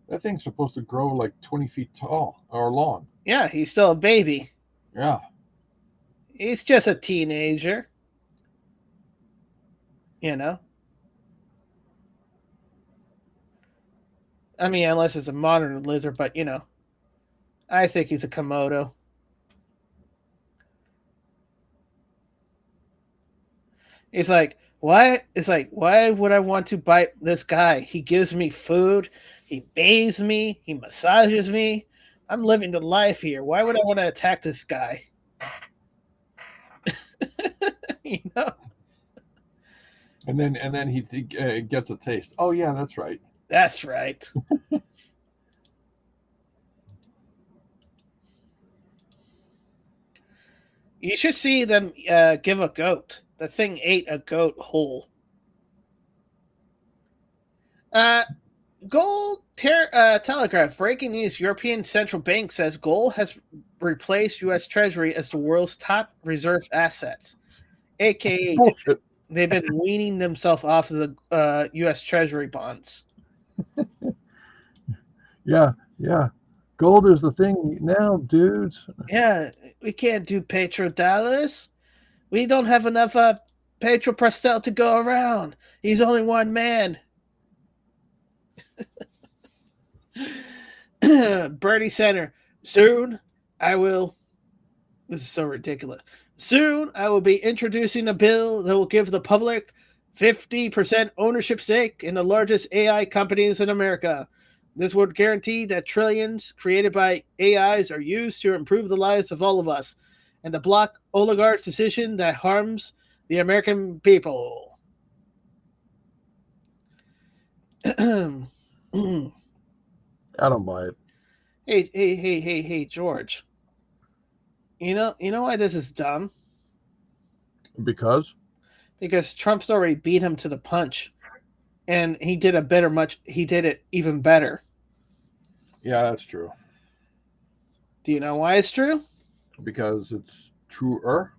That thing's supposed to grow like 20 feet tall or long. Yeah, he's still a baby. Yeah. He's just a teenager. You know? I mean, unless it's a modern lizard, but, I think he's a Komodo. It's like, what? It's like, why would I want to bite this guy? He gives me food. He bathes me. He massages me. I'm living the life here. Why would I want to attack this guy? And then he gets a taste. Oh yeah, that's right. That's right. You should see them give a goat. The thing ate a goat whole. Gold Telegraph. Breaking news. European Central Bank says gold has replaced U.S. Treasury as the world's top reserve assets. AKA, Bullshit. they've been weaning themselves off of the U.S. Treasury bonds. Yeah. Gold is the thing now, dudes. Yeah, we can't do petrodollars. We don't have enough Pedro Pastel to go around. He's only one man. Bernie Center. Soon I will. This is so ridiculous. Soon I will be introducing a bill that will give the public 50% ownership stake in the largest AI companies in America. This would guarantee that trillions created by AIs are used to improve the lives of all of us and to block oligarchs' decision that harms the American people. I don't buy it. Hey, George. You know why this is dumb? Because Trump's already beat him to the punch. And he did it even better. Yeah, that's true. Do you know why it's true? Because it's truer.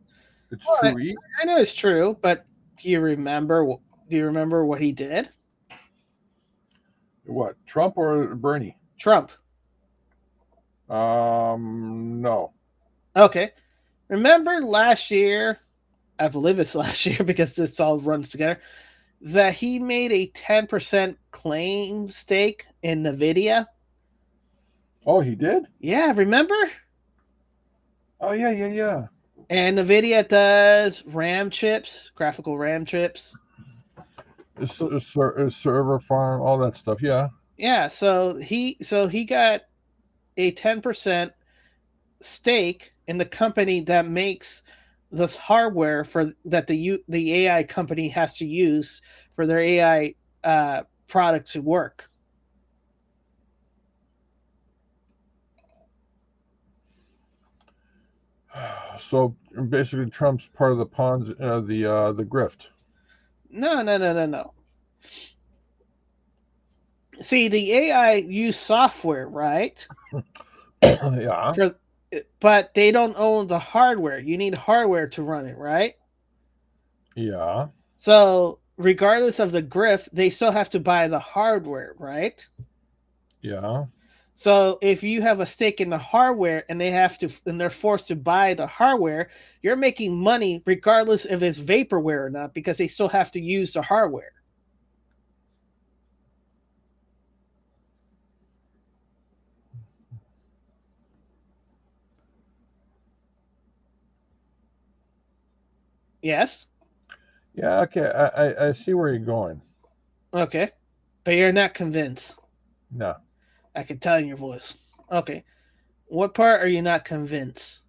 It's Well, true. I know it's true, but do you remember what he did? What, Trump or Bernie? Trump. No. Okay. Remember last year, I believe it's last year because this all runs together, that he made a 10% claim stake in NVIDIA? Oh, he did? Yeah, remember? Oh, yeah. And NVIDIA does RAM chips, graphical RAM chips. A server farm, all that stuff, yeah. Yeah, so he got a 10% stake in the company that makes this hardware for that the AI company has to use for their AI product to work. So basically, Trump's part of the the grift. No. See, the AI use software, right? Yeah. But they don't own the hardware. You need hardware to run it, right? Yeah. So regardless of the grift, they still have to buy the hardware, right? Yeah. So if you have a stake in the hardware and they're forced to buy the hardware, you're making money regardless if it's vaporware or not, because they still have to use the hardware. Yes? Yeah, okay. I see where you're going. Okay. But you're not convinced. No. I can tell in your voice. Okay. What part are you not convinced?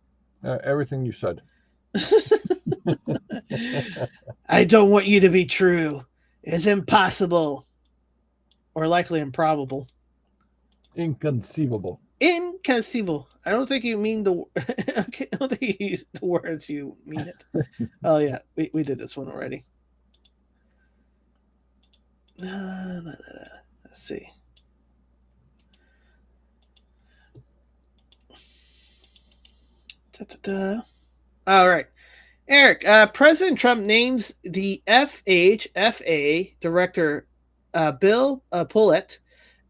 Everything you said. I don't want you to be true. It's impossible. Or likely improbable. Inconceivable. Inconceivable. I don't think you mean I don't think you use the words you mean it. Oh yeah, we did this one already. Let's see. All right. Eric, President Trump names the FHFA director, Bill Pullett,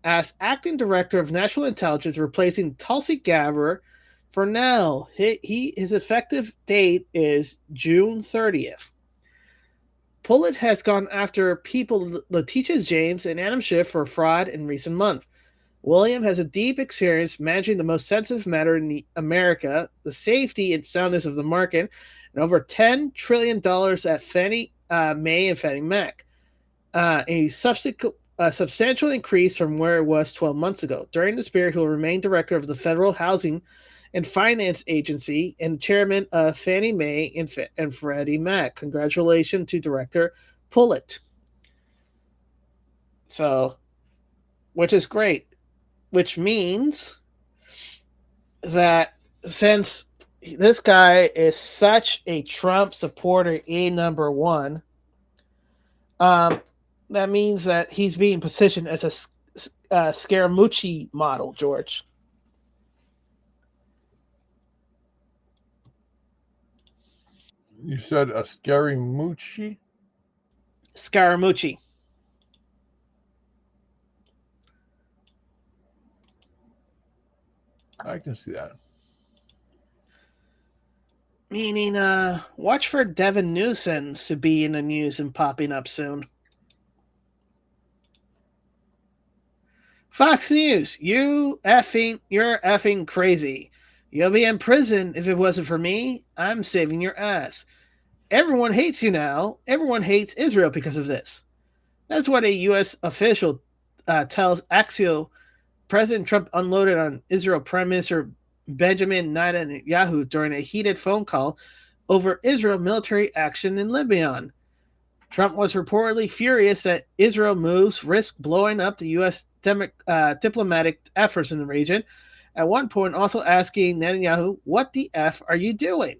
as acting director of national intelligence, replacing Tulsi Gabbard for now. His effective date is June 30th. Pullett has gone after people Letitia James and Adam Schiff for fraud in recent months. William has a deep experience managing the most sensitive matter in America, the safety and soundness of the market, and over $10 trillion at Fannie Mae and Fannie Mac. A substantial increase from where it was 12 months ago. During this period, he will remain director of the Federal Housing and Finance Agency and chairman of Fannie Mae and Freddie Mac. Congratulations to Director Pullett. So, which is great. Which means that since This guy is such a Trump supporter, number one. That means that he's being positioned as a Scaramucci model, George. You said a Scaramucci? Scaramucci. I can see that. Meaning, watch for Devin Nuisance to be in the news and popping up soon. Fox News, you're effing crazy. You'll be in prison if it wasn't for me. I'm saving your ass. Everyone hates you now. Everyone hates Israel because of this. That's what a U.S. official tells Axios. President Trump unloaded on Israel Prime Minister Benjamin Netanyahu during a heated phone call over Israel military action in Lebanon. Trump was reportedly furious that Israel moves risk blowing up the U.S. diplomatic efforts in the region, at one point also asking Netanyahu, "What the F are you doing?"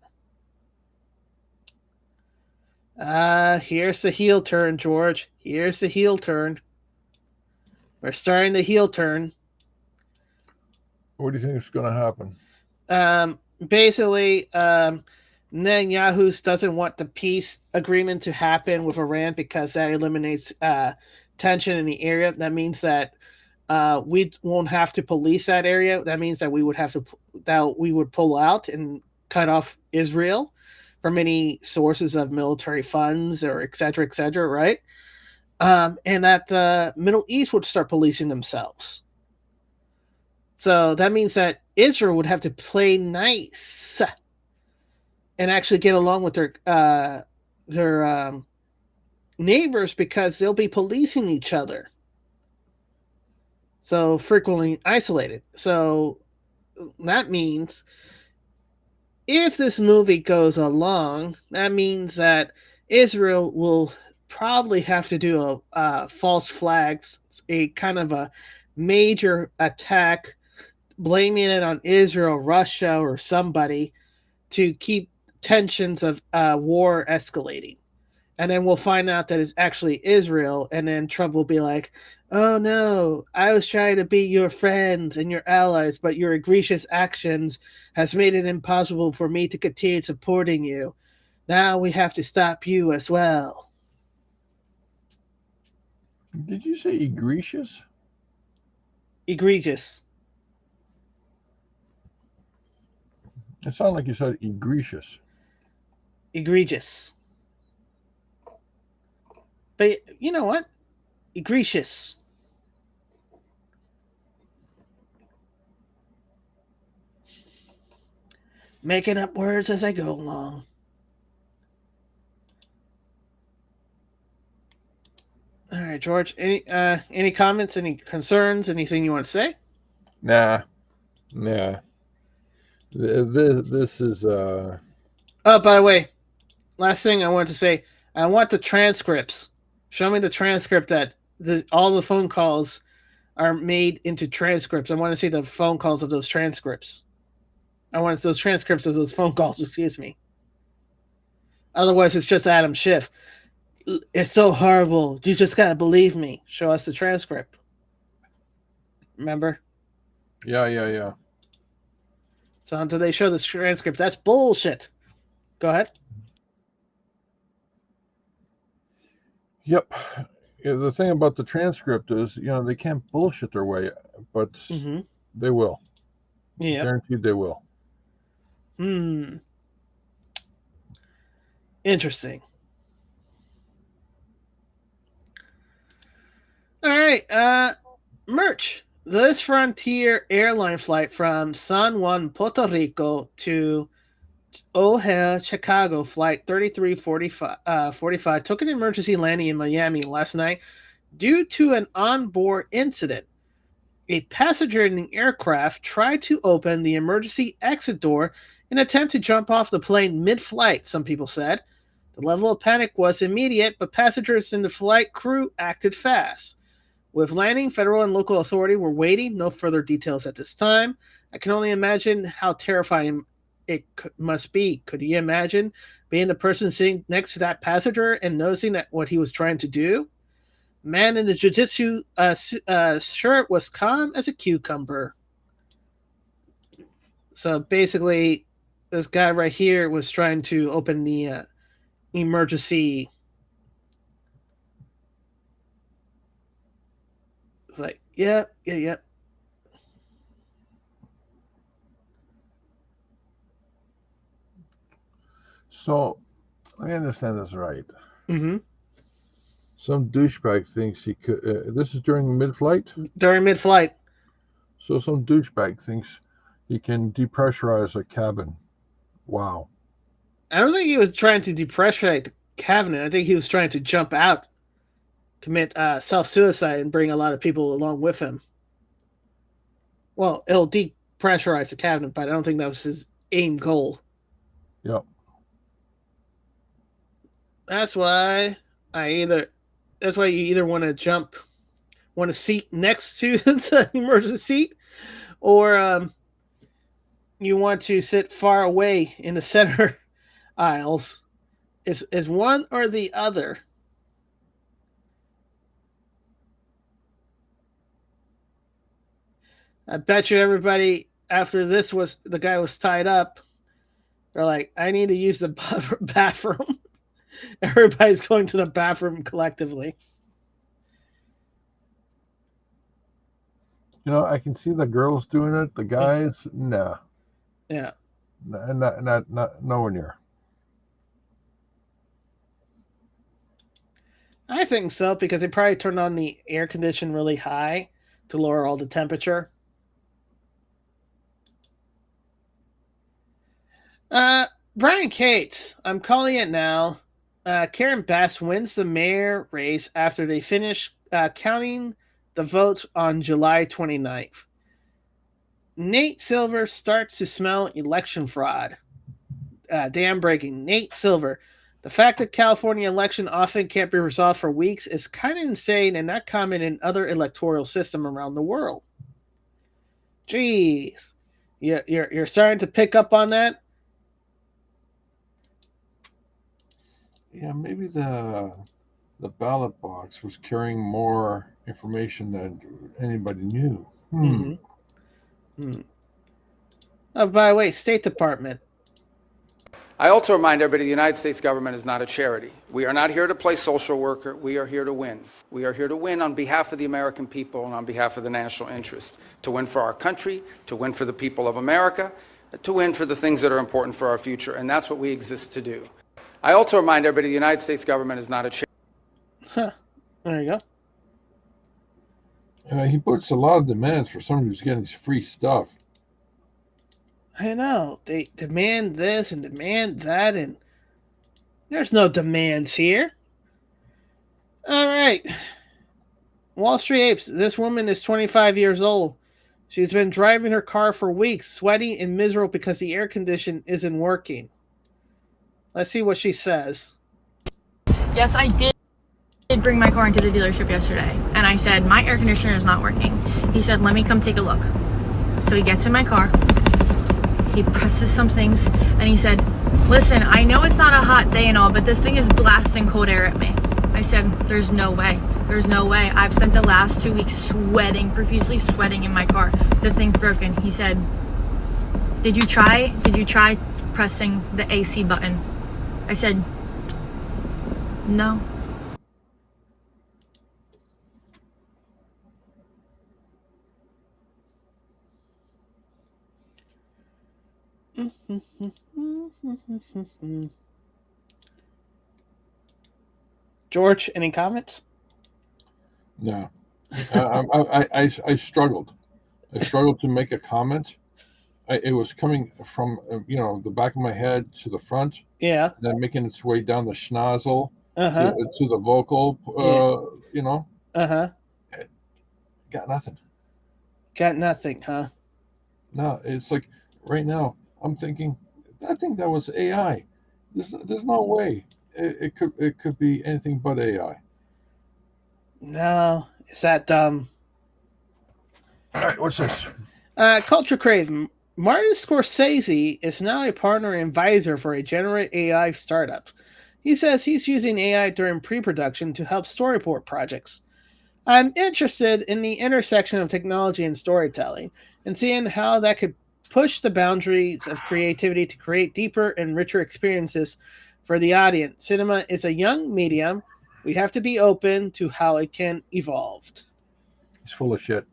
Here's the heel turn, George. Here's the heel turn. We're starting the heel turn. What do you think is going to happen? Basically, Netanyahu doesn't want the peace agreement to happen with Iran because that eliminates tension in the area. That means that we won't have to police that area. That means that we would pull out and cut off Israel from any sources of military funds or et cetera, right? And that the Middle East would start policing themselves. So that means that Israel would have to play nice and actually get along with their neighbors because they'll be policing each other. So frequently isolated. So that means if this movie goes along, that means that Israel will probably have to do a false flags, a kind of a major attack, blaming it on Israel, Russia, or somebody to keep tensions of war escalating. And then we'll find out that it's actually Israel, and then Trump will be like, "Oh no, I was trying to be your friends and your allies, but your egregious actions has made it impossible for me to continue supporting you. Now we have to stop you as well." Did you say egregious? Egregious. It sounded like you said egregious. Egregious. But you know what? Egregious. Making up words as I go along. All right, George. Any comments? Any concerns? Anything you want to say? Nah. This is. Oh, by the way, last thing I wanted to say. I want the transcripts. Show me the transcript that all the phone calls are made into transcripts. I want to see the phone calls of those transcripts. I want those transcripts of those phone calls. Excuse me. Otherwise, it's just Adam Schiff. It's so horrible. You just gotta believe me. Show us the transcript. Remember? Yeah. So until they show the transcript, that's bullshit. Go ahead. Yep. Yeah, the thing about the transcript is, they can't bullshit their way, but they will. Yeah. Guaranteed they will. Interesting. All right. Merch. This Frontier airline flight from San Juan, Puerto Rico to O'Hare, Chicago, flight 3345 took an emergency landing in Miami last night due to an onboard incident. A passenger in the aircraft tried to open the emergency exit door in an attempt to jump off the plane mid-flight, some people said. The level of panic was immediate, but passengers and the flight crew acted fast. With landing, federal and local authority were waiting. No further details at this time. I can only imagine how terrifying must be. Could you imagine being the person sitting next to that passenger and noticing that what he was trying to do? Man in the jiu-jitsu shirt was calm as a cucumber. So basically, this guy right here was trying to open the emergency. It's like, yeah. So, I understand this right. Mm-hmm. Some douchebag thinks he could. This is during mid-flight? During mid-flight. So some douchebag thinks he can depressurize a cabin. Wow. I don't think he was trying to depressurize the cabin. I think he was trying to jump out, commit self-suicide, and bring a lot of people along with him. Well, it'll depressurize the cabinet, but I don't think that was his aim goal. Yep. That's why you either want a seat next to the emergency seat, or you want to sit far away in the center aisles. Is one or the other. I bet you everybody, after the guy was tied up, they're like, I need to use the bathroom. Everybody's going to the bathroom collectively. I can see the girls doing it. The guys, nah. Yeah. Not nowhere near. I think so, because they probably turned on the air condition really high to lower all the temperature. Brian Cates, I'm calling it now. Karen Bass wins the mayor race after they finish counting the votes on July 29th. Nate Silver starts to smell election fraud. Damn breaking. Nate Silver. The fact that California election often can't be resolved for weeks is kind of insane and not common in other electoral systems around the world. Jeez. You're starting to pick up on that? Yeah, maybe the ballot box was carrying more information than anybody knew. Oh, by the way, State Department. I also remind everybody the United States government is not a charity. We are not here to play social worker. We are here to win. We are here to win on behalf of the American people and on behalf of the national interest, to win for our country, to win for the people of America, to win for the things that are important for our future, and that's what we exist to do. I also remind everybody the United States government is not a charity. Huh. There you go. He puts a lot of demands for somebody who's getting free stuff. I know. They demand this and demand that, and there's no demands here. All right. Wall Street Apes. This woman is 25 years old. She's been driving her car for weeks, sweaty and miserable because the air condition isn't working. Let's see what she says. Yes, I did bring my car into the dealership yesterday, and I said, my air conditioner is not working. He said, let me come take a look. So he gets in my car. He presses some things and he said, listen, I know it's not a hot day and all, but this thing is blasting cold air at me. I said, there's no way. There's no way. I've spent the last 2 weeks sweating, profusely sweating in my car. The thing's broken. He said, did you try pressing the AC button? I said, no. George, any comments? No. I struggled. I struggled to make a comment. It was coming from the back of my head to the front. Yeah. Then making its way down the schnozzle to the vocal. Got nothing. Got nothing, huh? No, it's like right now I'm thinking that was AI. There's no way it could be anything but AI. No, is that dumb? All right, what's this? Culture Crave. Martin Scorsese is now a partner and advisor for a generative AI startup. He says he's using AI during pre-production to help storyboard projects. I'm interested in the intersection of technology and storytelling and seeing how that could push the boundaries of creativity to create deeper and richer experiences for the audience. Cinema is a young medium. We have to be open to how it can evolve. He's full of shit.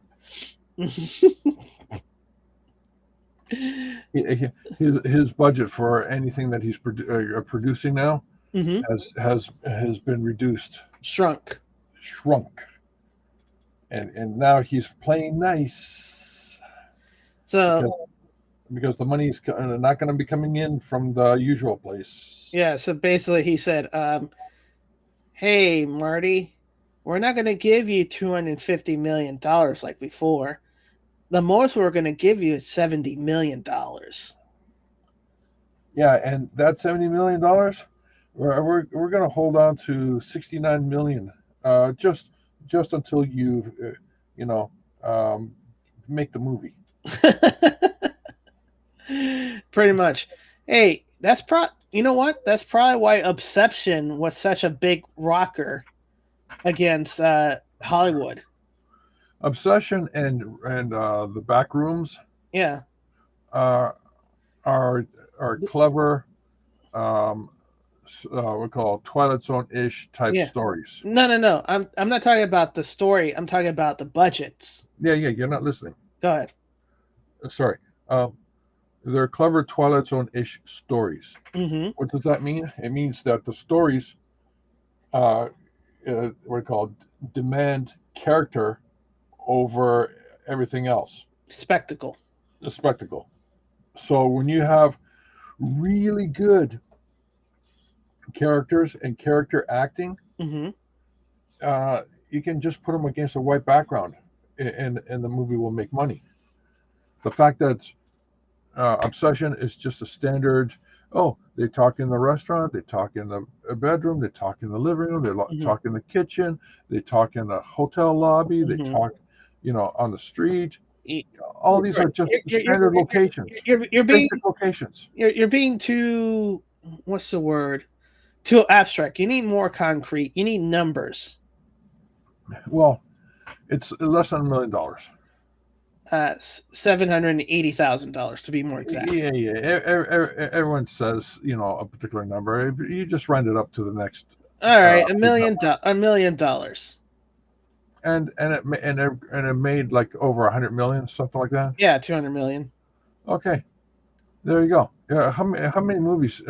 His budget for anything that he's producing now has been reduced, shrunk, and now he's playing nice. So because the money's not going to be coming in from the usual place. Yeah. So basically, he said, "Hey, Marty, we're not going to give you $250 million like before. The most we're going to give you is $70 million. Yeah, and that $70 million, we're going to hold on to $69 million, just until you make the movie. Pretty much. Hey, you know what? That's probably why Obsession was such a big rocker against Hollywood. Obsession and the back rooms, yeah, are clever. We call Twilight Zone-ish type stories. No. I'm not talking about the story. I'm talking about the budgets. Yeah. You're not listening. Go ahead. Sorry. They're clever Twilight Zone-ish stories. Mm-hmm. What does that mean? It means that the stories, what we call demand character over everything else. Spectacle. The spectacle. So when you have really good characters and character acting, mm-hmm. You can just put them against a white background, and the movie will make money. The fact that Obsession is just a standard. Oh, they talk in the restaurant, they talk in the bedroom, they talk in the living room, they talk in the kitchen, they talk in the hotel lobby, they talk, on the street. All these are just standard locations. You're being locations. You're being too, what's the word? Too abstract. You need more concrete. You need numbers. Well, it's less than $1 million. $780,000 to be more exact. Yeah. Everyone says a particular number. You just round it up to the next. All right, $1 million. And it made like over 100 million, something like that. Yeah, 200 million. Okay, there you go. How many movies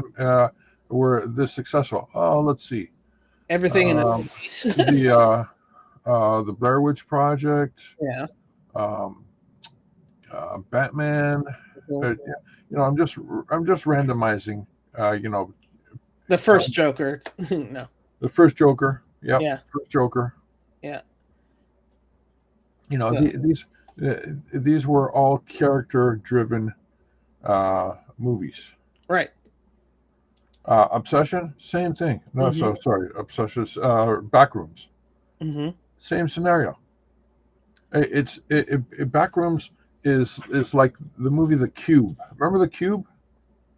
were this successful? Oh, let's see. Everything in the movies. The Blair Witch Project. Yeah. Batman. I'm just randomizing. The first Joker. No. The first Joker. Yep. Yeah. First Joker. Yeah. These were all character-driven movies. Right. Obsession, same thing. No, so sorry. Obsession's Backrooms. Mm-hmm. Same scenario. Backrooms is like the movie The Cube. Remember The Cube?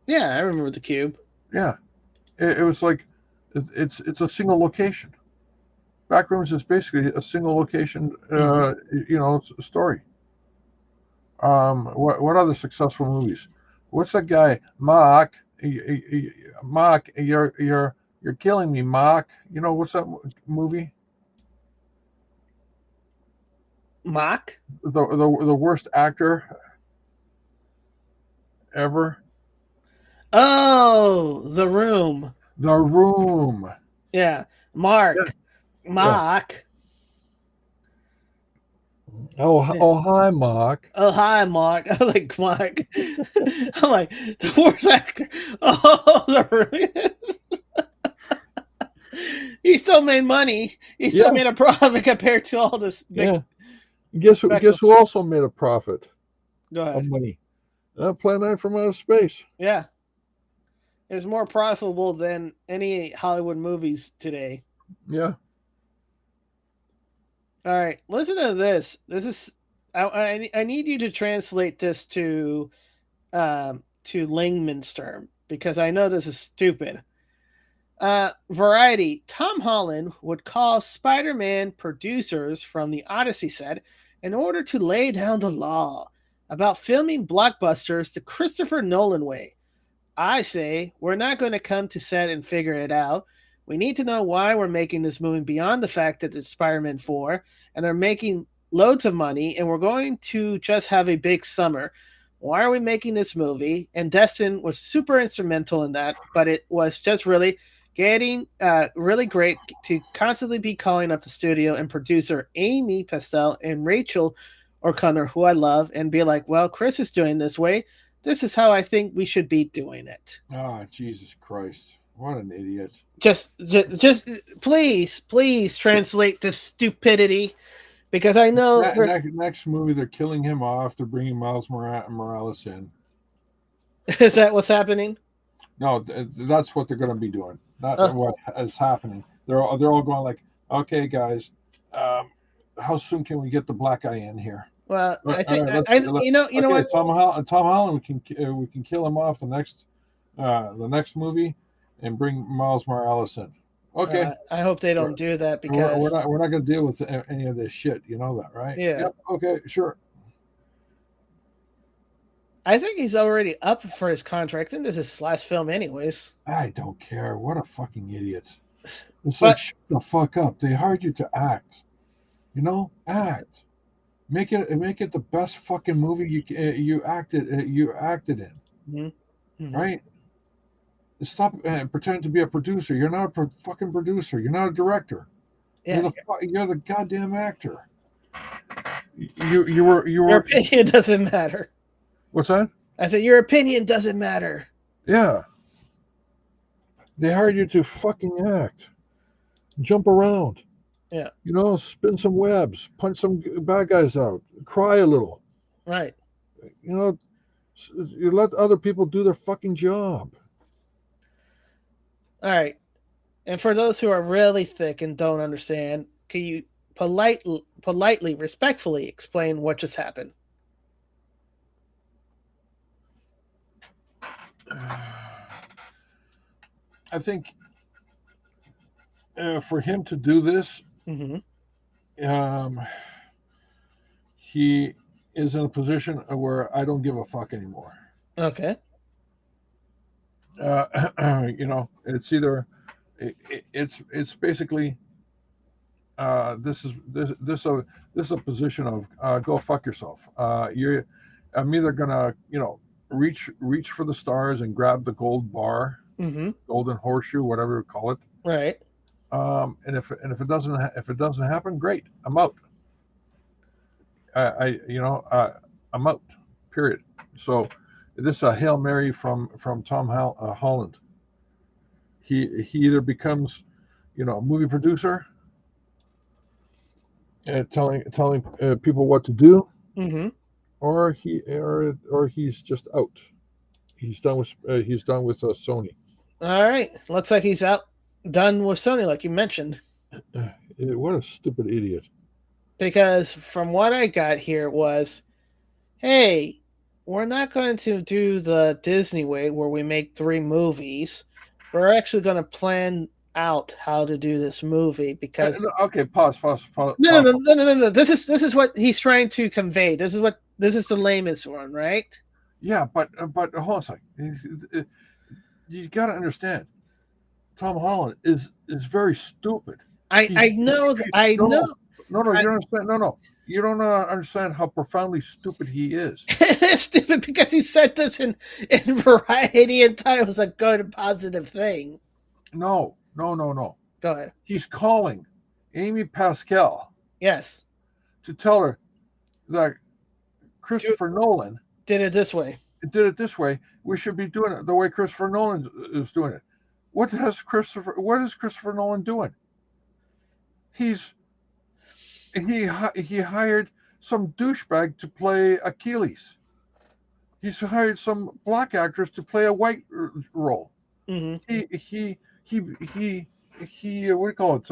Yeah, I remember The Cube. Yeah, it was like it's a single location. Backrooms is basically a single location, story. What other successful movies? What's that guy, Mark? Mark, you're killing me, Mark. What's that movie? Mark? The worst actor ever. Oh, The Room. The Room. Yeah, Mark. Yeah. Mark. Yeah. Oh, hi, Mark. Oh, hi, Mark. I like Mark. I'm like, the worst actor. Oh, The Room. He still made money. He still made a profit compared to all this big. Yeah. Guess who also made a profit? Go ahead. Of money. Plan 9 from Outer Space. Yeah. It's more profitable than any Hollywood movies today. Yeah. All right, listen to this. This is I need you to translate this to to Lingminster because I know this is stupid. Variety, Tom Holland would call Spider-Man producers from the Odyssey set in order to lay down the law about filming blockbusters the Christopher Nolan way. I say we're not going to come to set and figure it out. We need to know why we're making this movie beyond the fact that it's Spider-Man 4 and they're making loads of money and we're going to just have a big summer. Why are we making this movie? And Destin was super instrumental in that, but it was just really getting really great to constantly be calling up the studio and producer Amy Pastel and Rachel O'Connor, who I love, and be like, well, Chris is doing this way. This is how I think we should be doing it. Oh, Jesus Christ. What an idiot. Just please translate this stupidity, because I know next movie they're killing him off. They're bringing Miles Morales in. Is that what's happening? No, that's what they're going to be doing. Not what is happening. They're all going like, okay, guys, how soon can we get the black guy in here? Well, I think you know what, Tom Holland, we can kill him off the next movie and bring Miles Morales in. Okay. I hope they don't do that, because we're not going to deal with any of this shit. You know that, right? Yeah. Yep. Okay. Sure. I think he's already up for his contract. I think this is his last film, anyways. I don't care. What a fucking idiot! It's like, shut the fuck up. They hired you to act. You know, act. Make it the best fucking movie you acted in. Mm-hmm. Right? Stop pretending to be a producer. You're not a fucking producer. You're not a director. Yeah. You're the goddamn actor. Your opinion doesn't matter. What's that? I said your opinion doesn't matter. Yeah. They hired you to fucking act. Jump around. Yeah. You know, spin some webs, punch some bad guys out, cry a little. Right. You know, you let other people do their fucking job. All right. And for those who are really thick and don't understand, can you politely, respectfully explain what just happened? I think for him to do this, he is in a position where I don't give a fuck anymore. Okay. You know, it's either it's basically this is a position of go fuck yourself. I'm either gonna, you know, reach for the stars and grab the gold bar, golden horseshoe, whatever you call it. Right. And if it doesn't happen, great. I'm out. I'm out. Period. So this is a Hail Mary from Tom Holland. He either becomes, you know, a movie producer, telling people what to do, or he's just out. He's done with Sony. All right, looks like he's done with Sony, like you mentioned. What a stupid idiot. Because from what I got here was, hey, we're not going to do the Disney way where we make 3 movies. We're actually going to plan out how to do this movie, because okay, pause. No. This is what he's trying to convey. This is the lamest one, right? Yeah, but hold on a second. You got to understand, Tom Holland is very stupid. I know. No, you don't understand. No, you don't understand how profoundly stupid he is. Stupid because he said this in Variety and thought it was a good, positive thing. No. Go ahead. He's calling Amy Pascal. Yes. To tell her that Christopher Nolan did it this way. We should be doing it the way Christopher Nolan is doing it. What is Christopher Nolan doing? He hired some douchebag to play Achilles. He's hired some black actors to play a white role. He what do you call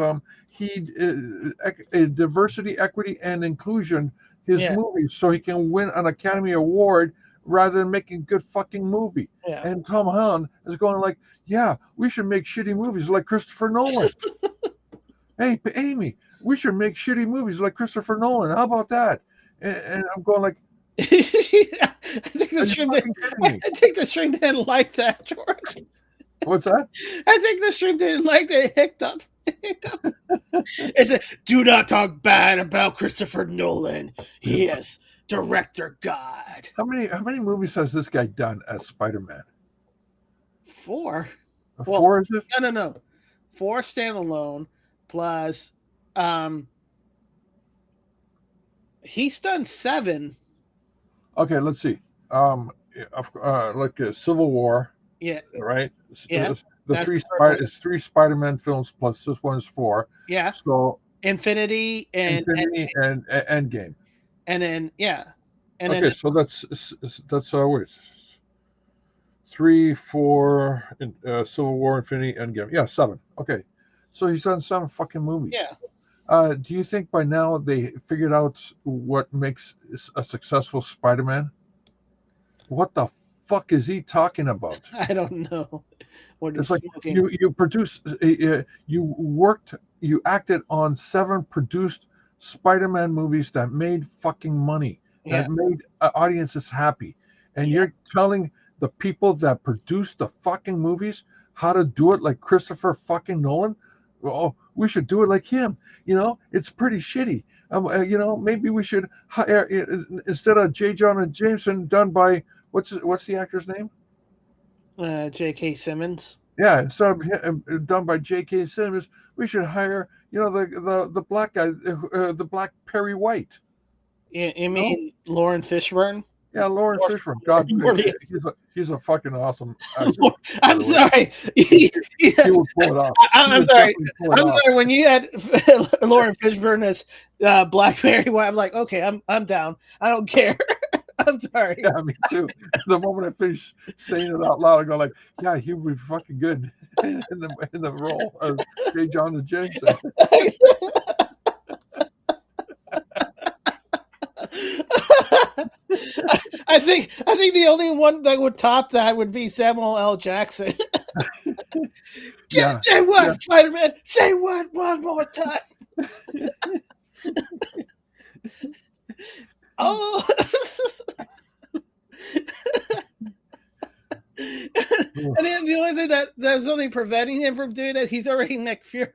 it? Diversity, equity, and inclusion his movies, so he can win an Academy Award rather than making a good fucking movie. Yeah. And Tom Holland is going like, yeah, we should make shitty movies like Christopher Nolan. Hey, Amy, we should make shitty movies like Christopher Nolan. How about that? And I'm going like, I think the stream didn't like that, George. What's that? I think the stream didn't like that. Hicked up. It said, do not talk bad about Christopher Nolan. He is director god. How many movies has this guy done as Spider-Man? 4. 4 is it? No. 4 standalone plus he's done 7. Okay, let's see. Like Civil War. Yeah. Right. Yeah. The 3 Spider-Man films plus this one is 4. Yeah. So Infinity and Endgame. And then And okay, then, so that's wait. 3, 4, Civil War, Infinity, Endgame. Yeah, 7. Okay, so he's done 7 fucking movies. Yeah. Do you think by now they figured out what makes a successful Spider-Man? What the fuck is he talking about? I don't know. What It's is like you produced, you acted on 7 produced Spider-Man movies that made fucking money, that made audiences happy, and you're telling the people that produced the fucking movies how to do it like Christopher fucking Nolan? Oh, we should do it like him. You know, it's pretty shitty. You know, maybe we should hire instead of J. Jonah Jameson, done by what's the actor's name? J.K. Simmons. Yeah, instead of done by J.K. Simmons, we should hire the black guy, the black Perry White. You mean Lauren Fishburne? Yeah, Lauren Fishburne. God, he's a fucking awesome actor. I'm sorry. He would pull it off. I'm sorry. I'm sorry. When you had Lauren Fishburne as Blackberry White, I'm like, okay, I'm down. I don't care. I'm sorry. Yeah, me too. The moment I finish saying it out loud, I go like, yeah, he would be fucking good in the role of J. Jonah Jameson. I think the only one that would top that would be Samuel L. Jackson. Say what, Spider-Man? Say what one more time. Oh. And then the only thing that's only preventing him from doing it, he's already Nick Fury.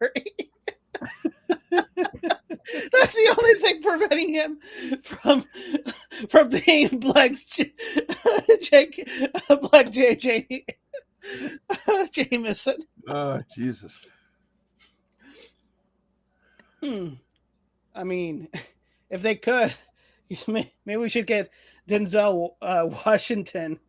That's the only thing preventing him from being Black J. Jameson. Oh, Jesus. I mean, if they could, maybe we should get Denzel Washington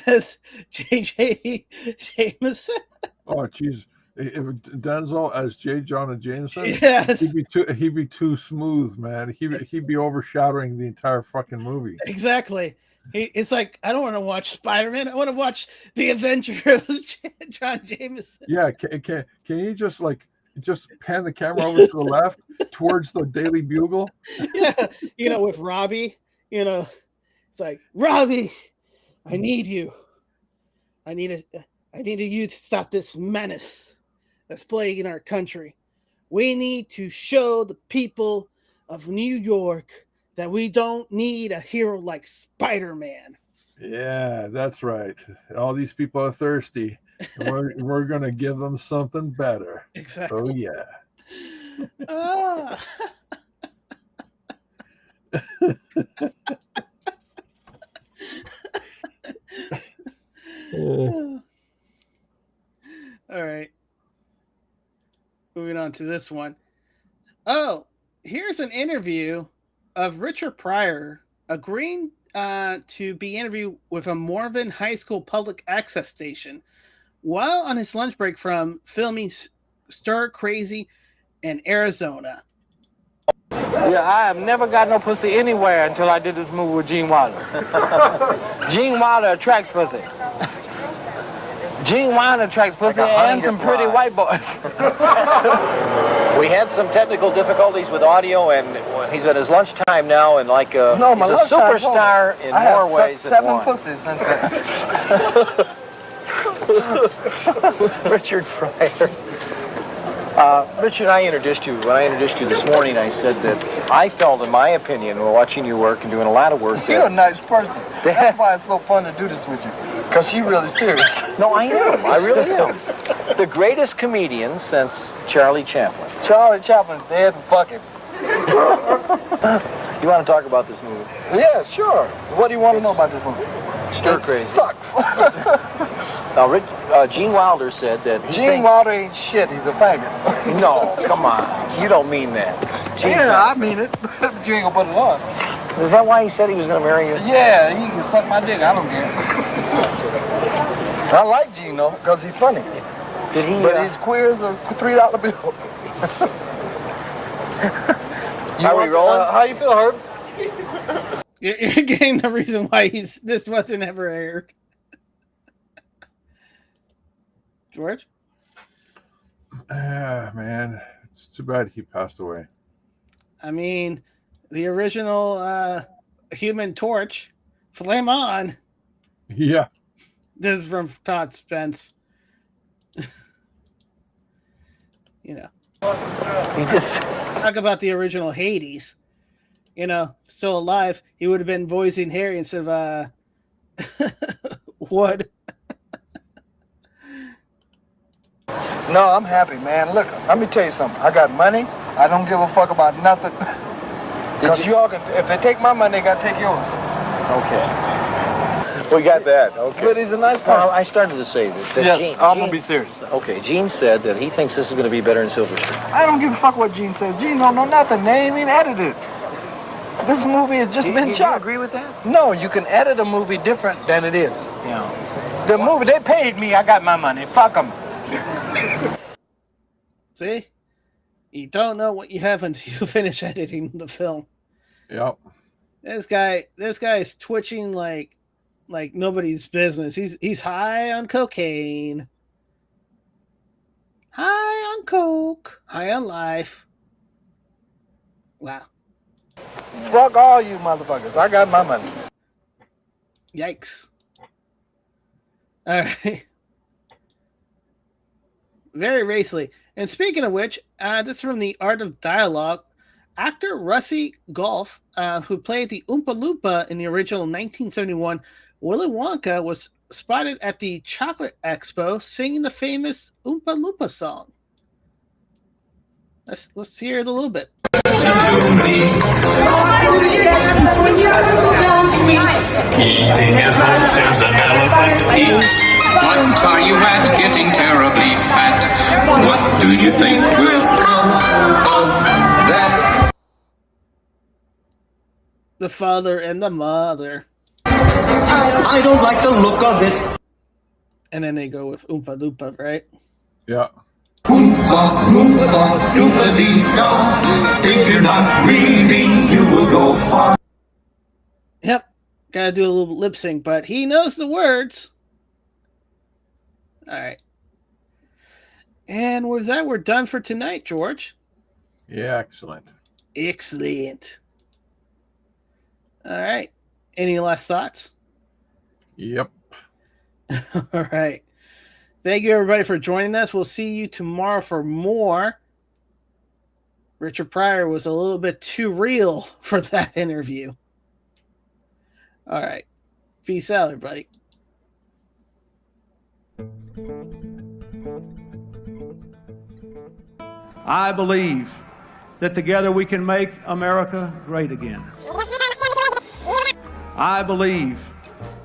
as J.J. Jameson. Oh, jeez. If Denzel as J. Jonah Jameson, yes, he'd be too smooth, man. He'd be overshadowing the entire fucking movie. Exactly. It's like, I don't want to watch Spider-Man. I want to watch the adventure of John Jameson. Yeah, can you just pan the camera over to the left towards the Daily Bugle? Yeah, with Robbie, it's like, Robbie, I need you. I needed you to stop this menace that's plaguing our country. We need to show the people of New York that we don't need a hero like Spider-Man. Yeah, that's right. All these people are thirsty. And we're going to give them something better. Exactly. Oh, yeah. All right. Moving on to this one. Oh, here's an interview of Richard Pryor agreeing to be interviewed with a Morven High School public access station while on his lunch break from filming Stir Crazy in Arizona. Yeah, I have never got no pussy anywhere until I did this movie with Gene Wilder. Gene Wilder attracts pussy. Gene Wilder attracts pussy and some pretty white boys. We had some technical difficulties with audio, and he's at his lunchtime now, and like he's a superstar in more ways than one. I have 7 pussies since then. Richard Pryor. Richard, when I introduced you this morning, I said that I felt, in my opinion, while watching you work and doing a lot of work, You're a nice person. That's why it's so fun to do this with you, because you're really serious. No, I am. I really am. The greatest comedian since Charlie Chaplin. Charlie Chaplin's dead and fucking. You want to talk about this movie? Yeah, sure. What do you want to know about this movie? Stir crazy. It sucks. Now, Gene Wilder said that Gene Wilder ain't shit. He's a faggot. No, come on. You don't mean that. I mean it. But you ain't gonna put it on. Is that why he said he was gonna marry you? Yeah, he can suck my dick. I don't care. I like Gene though, because he's funny. Did he? But he's queer as a $3 bill. How we rolling? How you feel, Herb? You're getting the reason why this wasn't ever aired. George? Man, it's too bad he passed away. I mean, the original Human Torch, flame on. Yeah. This is from Todd Spence. You know. He just talk about the original Hades. You know, still alive, he would have been voicing Harry instead of Wood. No, I'm happy, man. Look, let me tell you something. I got money. I don't give a fuck about nothing. Because you all can, if they take my money, they got to take yours. Okay. We got that. Okay. But he's a nice person. Well, I started to say that yes, I'm going to be serious. Okay, Gene said that he thinks this is going to be better in Silver Street. I don't give a fuck what Gene says. Gene don't know nothing. They ain't even edited it. This movie has just been shot. You agree with that? No, you can edit a movie different than it is. Yeah. The movie, they paid me. I got my money. Fuck them. See? You don't know what you have until you finish editing the film. Yep. This guy is twitching like nobody's business. He's high on cocaine. High on coke. High on life. Wow. Fuck all you motherfuckers. I got my money. Yikes. All right. Very racely. And speaking of which, this is from The Art of Dialogue. Actor Rusty Golf, who played the Oompa Loompa in the original 1971 Willy Wonka, was spotted at the Chocolate Expo singing the famous Oompa Loompa song. Let's hear it a little bit. Listen to me. Eating as much as an elephant eats. What are you at? Getting terribly fat. What do you think will come of that? The father and the mother. I don't like the look of it. And then they go with Oompa Loompa, right? Yeah. Oompa, loompa, doompa-dee-da. If you're not reading, you will go far. Yep. Gotta do a little lip sync, but he knows the words. All right. And with that, we're done for tonight, George. Yeah, excellent. Excellent. All right. Any last thoughts? Yep. All right. Thank you, everybody, for joining us. We'll see you tomorrow for more. Richard Pryor was a little bit too real for that interview. All right. Peace out, everybody. I believe that together we can make America great again. I believe